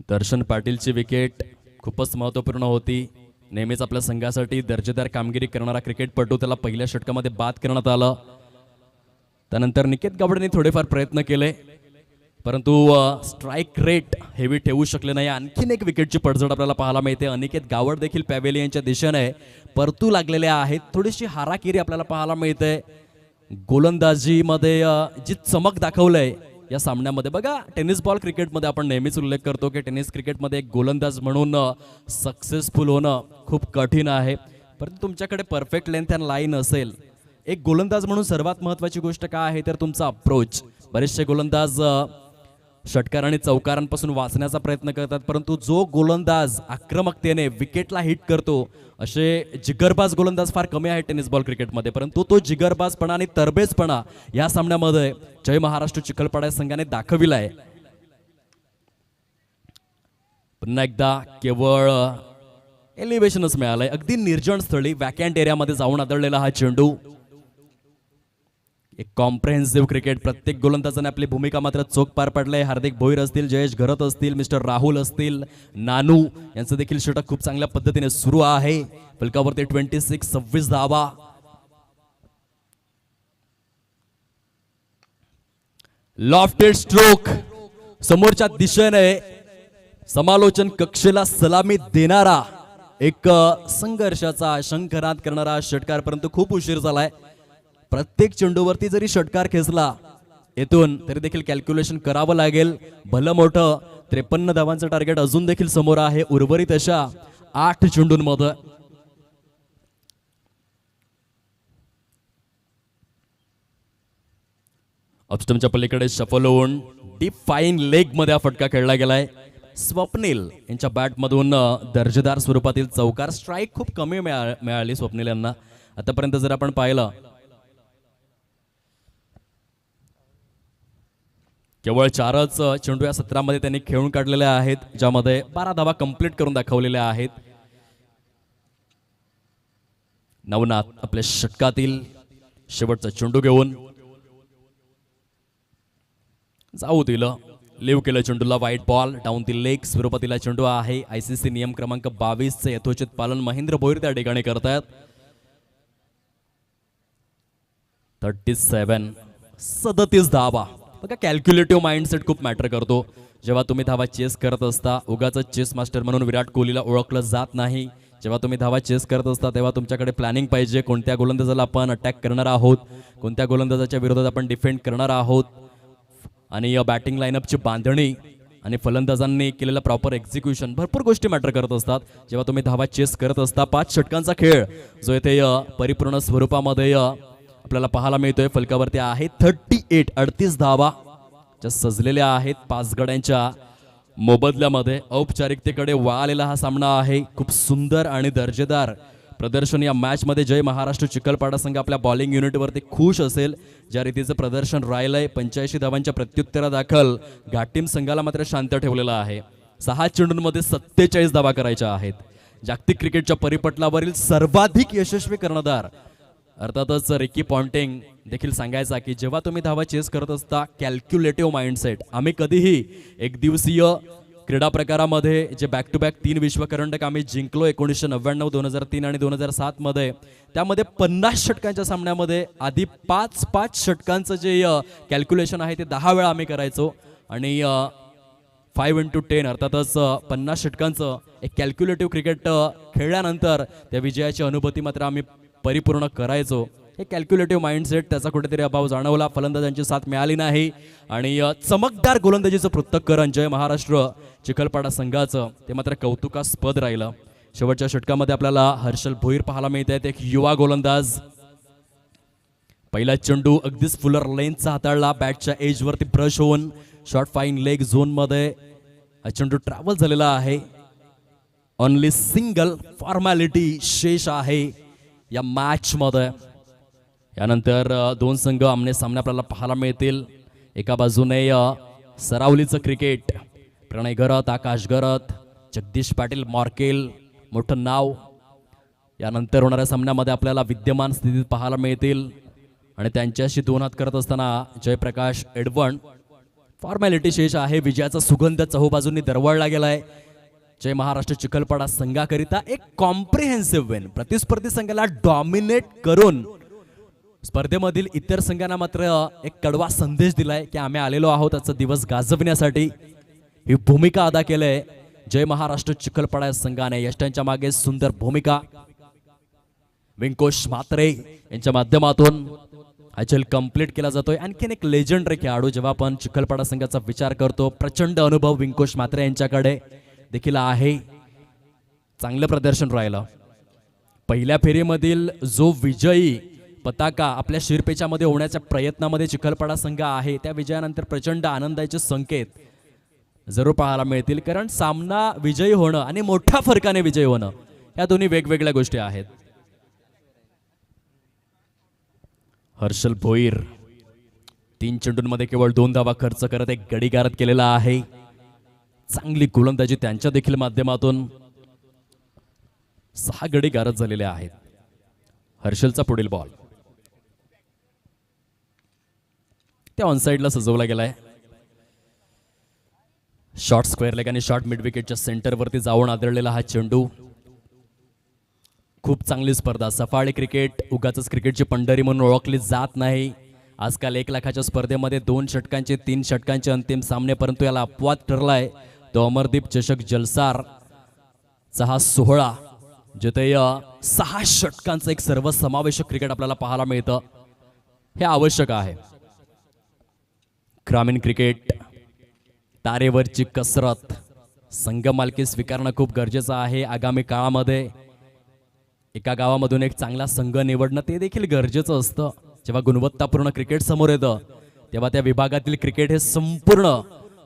दर्शन पाटीलची विकेट खूपच महत्त्वपूर्ण होती. नेहमीच आपल्या संघासाठी दर्जेदार कामगिरी करणारा क्रिकेटपटू त्याला पहिल्या षटकामध्ये बाद करण्यात आलं. त्यानंतर निकेत गावडेने थोडेफार प्रयत्न केले परंतु स्ट्राईक रेट हेवी ठेवू शकले नाही. आणखीन एक विकेटची पडझड आपल्याला पाहायला मिळते. अनिकेत गावड देखील पॅव्हेलियनच्या दिशेने परतू लागलेले आहेत. थोडीशी हाराकिरी आपल्याला पाहायला मिळते. गोलंदाजीमध्ये जी चमक दाखवलंय या सामन्यामध्ये. बघा टेनिस बॉल क्रिकेटमध्ये आपण नेहमीच उल्लेख करतो की टेनिस क्रिकेटमध्ये एक गोलंदाज म्हणून सक्सेसफुल होणं खूप कठीण आहे. परंतु तुमच्याकडे परफेक्ट लेंथ अँड लाईन असेल. एक गोलंदाज म्हणून सर्वात महत्त्वाची गोष्ट काय आहे तर तुमचा अप्रोच. बरेचसे गोलंदाज षटकार आणि चौकारांपासून वाचण्याचा प्रयत्न करतात, परंतु जो गोलंदाज आक्रमकतेने विकेटला हिट करतो असे जिगरबाज गोलंदाज फार कमी आहेत टेनिस बॉल क्रिकेटमध्ये, परंतु तो जिगरबाजपणा आणि तरबेजपणा या सामन्यामध्ये जय महाराष्ट्र चिखलपाडा संघाने दाखविला आहे. पुन्हा एकदा केवळ एलिव्हेशनच मिळालंय, अगदी निर्जन स्थळी वॅकंट एरियामध्ये जाऊन आदळलेला हा चेंडू. एक कॉम्प्रेहेन्सिव्ह क्रिकेट, प्रत्येक गोलंदाजाने आपली भूमिका मात्र चोख पार पडले. हार्दिक भोईर असतील, जयेश घरत असतील, मिस्टर राहुल असतील, नानू यांचं देखील षटक खूप चांगल्या पद्धतीने सुरू आहे. फलकावरती 26 धावा. लॉफ्टेड स्ट्रोक, समोरच्या दिशेने समालोचन कक्षेला सलामी देणारा एक संघर्षाचा शंखनाद करणारा षटकार, परंतु खूप उशीर झालाय. प्रत्येक चेंडूवरती जरी षटकार खेचला येथून तरी देखील कॅल्क्युलेशन करावं लागेल. भलं मोठं 53 धावांचं टार्गेट अजून देखील समोर आहे उर्वरित अशा 8 चेंडूंमध्ये. ऑफस्टमच्या पलीकडे शफल होऊन डीप फाईन लेग मध्ये हा फटका खेळला गेलाय. स्वप्नील यांच्या बॅटमधून दर्जेदार स्वरूपातील चौकार. स्ट्राईक खूप कमी मिळाली स्वप्नील यांना आतापर्यंत. जर आपण पाहिलं केवळ 4च चेंडू या सत्रामध्ये त्यांनी खेळून काढलेले आहेत, ज्यामध्ये 12 धावा कंप्लीट करून दाखवलेल्या आहेत. नवनाथ आपल्या षटकातील शेवटचा चेंडू घेऊन जाऊ दिलं, लिव्ह केलं चेंडूला. Wide ball down the leg स्वरूपातील चेंडू आहे. ICC नियम क्रमांक 22 यथोचित पालन महेंद्र भोईर त्या ठिकाणी करतायत. 37 धावा. बघा, कॅल्क्युलेटिव्ह माइंडसेट खूप मॅटर करतो. जेव्हा तुम्ही धावा चेस करत असता, उगाच चेस मास्टर म्हणून विराट कोहलीला ओळखलं जात नाही. जेव्हा तुम्ही धावा चेस करत असता तेव्हा तुमच्याकडे प्लॅनिंग पाहिजे. कोणत्या गोलंदाजाला आपण अटॅक करणार आहोत, कोणत्या गोलंदाजाच्या विरोधात आपण डिफेंड करणार आहोत, आणि बॅटिंग लाईनअपची बांधणी आणि फलंदाजांनी केलेलं प्रॉपर एक्झिक्युशन, भरपूर गोष्टी मॅटर करत असतात जेव्हा तुम्ही धावा चेस करत असता. 5 षटकांचा खेळ जो इथे परिपूर्ण स्वरूपामध्ये आपल्याला पाहायला मिळतोय. फलकावरती आहे 38 धावा ज्या सजलेल्या आहेत 5 गड्यांच्या मोबदल्यामध्ये. औपचारिकतेकडे वळालेला हा सामना आहे. खूप सुंदर आणि दर्जेदार प्रदर्शन या मॅच मध्ये. जय महाराष्ट्र चिखलपाडा संघ आपल्या बॉलिंग युनिटवरती खुश असेल ज्या रीतीचं प्रदर्शन राहिलंय. 85 धावांच्या प्रत्युत्तरादाखल घाटीम संघाला मात्र शांत ठेवलेला आहे. 6 चेंडूंमध्ये 47 धावा करायच्या आहेत. जागतिक क्रिकेटच्या परिपटलावरील सर्वाधिक यशस्वी कर्णधार अर्थातच रिकी पॉन्टिंग देखील सांगायचा की जेव्हा तुम्ही धावा चेस करत असता कॅल्क्युलेटिव्ह माइंडसेट. आम्ही कधीही एक दिवसीय क्रीडा प्रकारामध्ये जे बॅक टू बॅक 3 विश्वकरंडक आम्ही जिंकलो 1999, 2003 आणि 2007 मध्ये, त्यामध्ये 50 षटकांच्या सामन्यामध्ये आधी 5 षटकांचं जे कॅल्क्युलेशन आहे ते 10 वेळा आम्ही करायचो. आणि 5x10 अर्थातच 50 षटकांचं एक कॅल्क्युलेटिव्ह क्रिकेट खेळल्यानंतर त्या विजयाची अनुभूती मात्र आम्ही परिपूर्ण करायचो. हे कॅल्क्युलेटिव्ह माइंडसेट त्याचा कुठेतरी अभाव जाणवला. फलंदाजांची साथ मिळाली नाही आणि चमकदार गोलंदाजीचं पृथक्करण जय महाराष्ट्र चिखलपाडा संघाचं ते मात्र कौतुकास्पद राहिलं. शेवटच्या षटकामध्ये आपल्याला हर्षल भोईर पाहायला मिळत आहेत, एक युवा गोलंदाज. पहिला चेंडू अगदीच फुलर लेन्थचा हाताळला, बॅटच्या एजवरती ब्रश होऊन शॉर्ट फाईन लेग झोनमध्ये हा चेंडू ट्रॅव्हल झालेला आहे. ओनली सिंगल फॉर्मॅलिटी शेष आहे या मॅच मध्ये. यानंतर 2 संघ आमने सामने आपल्याला पाहायला मिळतील. एका बाजूने सरावलीचं क्रिकेट, प्रणय घरत, आकाश घरत, जगदीश पाटील मॉर्केल, मोठं नाव. यानंतर होणाऱ्या सामन्यामध्ये आपल्याला विद्यमान स्थितीत पाहायला मिळतील आणि त्यांच्याशी 2 हात करत असताना जयप्रकाश एडवण. फॉर्मॅलिटी शेष आहे. विजयाचा सुगंध चहूबाजूंनी दरवळला गेलाय. जय महाराष्ट्र चिखलपाडा संघाकरिता एक कॉम्प्रिहेन्सिव्ह विन. प्रतिस्पर्धी संघाला डॉमिनेट करून स्पर्धेमधील इतर संघांना मात्र एक कडवा संदेश दिलाय की आम्ही आलेलो आहोत आजचा दिवस गाजवण्यासाठी. ही भूमिका अदा केलंय जय महाराष्ट्र चिखलपाडा संघाने. यष्टांच्या मागे सुंदर भूमिका व्यंकोश म्हात्रे यांच्या माध्यमातून हा चल कंप्लीट केला जातोय. आणखीन एक लेजेंडरी खेळाडू जेव्हा आपण चिखलपाडा संघाचा विचार करतो, प्रचंड अनुभव व्यंकोश म्हात्रे यांच्याकडे देखील आहे. चांगलं प्रदर्शन राहिलं. पहिल्या फेरीमधील जो विजयी पताका आपल्या शिरपेच्यामध्ये होण्याच्या प्रयत्नामध्ये चिखलपाडा संघ आहे, त्या विजयानंतर प्रचंड आनंदाचे संकेत जरूर पाहायला मिळतील, कारण सामना विजयी होणं आणि मोठ्या फरकाने विजयी होणं या दोन्ही वेगवेगळ्या गोष्टी आहेत. हर्षल भोईर 3 चेंडूंमध्ये केवळ 2 धावा खर्च करत एक गडी गारद केलेला आहे. चांगली गोलंदाजी त्यांच्या देखील माध्यमातून 6 गडी गारद झालेले आहेत. हर्षलचा पुढील बॉल त्या ऑनसाइडला सजवला गेलाय. शॉर्ट स्क्वेअर लेग आणि शॉर्ट मिड विकेटच्या सेंटरवरती जाऊन आदळलेला हा चेंडू. खूप चांगली स्पर्धा. सफाळी क्रिकेट उगाच क्रिकेटची पंढरी म्हणून ओळखली जात नाही. आजकाल 1 लाखाच्या स्पर्धेमध्ये 2 षटकांचे 3 षटकांचे अंतिम सामने, परंतु याला अपवाद ठरलाय तो अमरदीप चषक जलसारचा हा सोहळा, जिथे 6 षटकांचं एक सर्वसमावेशक क्रिकेट आपल्याला पाहायला मिळतं. हे आवश्यक आहे. ग्रामीण क्रिकेट, तारेवरची कसरत, संघ मालकी स्वीकारणं खूप गरजेचं आहे. आगामी काळामध्ये एका गावामधून एक चांगला संघ निवडणं ते देखील गरजेचं असतं. जेव्हा गुणवत्तापूर्ण क्रिकेट समोर येतं तेव्हा त्या विभागातील क्रिकेट हे संपूर्ण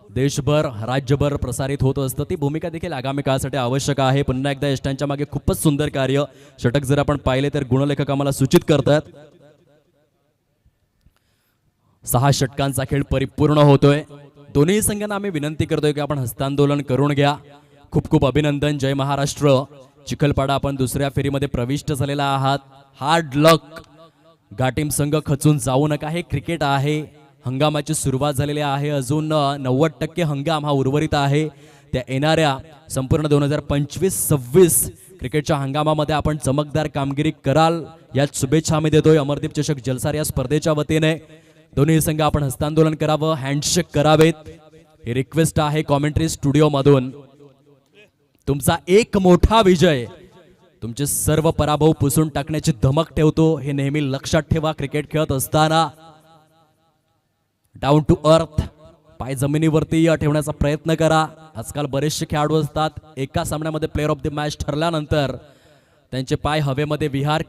देशभर राज्यभर प्रसारित होत असतं. ती भूमिका देखील आगामी काळासाठी आवश्यक आहे. पुन्हा एकदा यष्टांच्या मागे खूपच सुंदर कार्य. षटक जर आपण पाहिले तर गुणलेखक आम्हाला सूचित करतात 6 षटकांचा खेळ परिपूर्ण होतोय. दोन्ही संघांना आम्ही विनंती करतोय की आपण हस्तांदोलन करून घ्या. खूप खूप अभिनंदन. जय महाराष्ट्र. चिखलपाडा आपण दुसऱ्या फेरीमध्ये प्रविष्ट झालेला आहात. हार्ड लक. गाटीम संघ खचून जाऊ नका. हे क्रिकेट आहे. हंगामाची सुरुवात झालेली आहे. अजून 90% हंगाम हा उर्वरित आहे. त्या येणाऱ्या संपूर्ण 2025-26 क्रिकेटच्या हंगामामध्ये आपण चमकदार कामगिरी कराल यात शुभेच्छा आम्ही देतोय. अमरदीप चषक जलसार या स्पर्धेच्या वतीने दोन्ही संघ आपण हस्तांदोलन करावं, हँडशेक करावेत ही रिक्वेस्ट आहे कॉमेंट्री स्टुडिओ मधून. तुमचा एक मोठा विजय तुमचे सर्व पराभव पुसून टाकण्याची धमक ठेवतो. हे नेहमी लक्षात ठेवा. क्रिकेट खेळत असताना डाऊन टू अर्थ, पाय जमिनीवरती ठेवण्याचा प्रयत्न करा. आजकाल बरेचसे खेळाडू असतात एका सामन्यामध्ये प्लेअर ऑफ द मॅच ठरल्यानंतर त्यांचे पाय हवेमध्ये विहार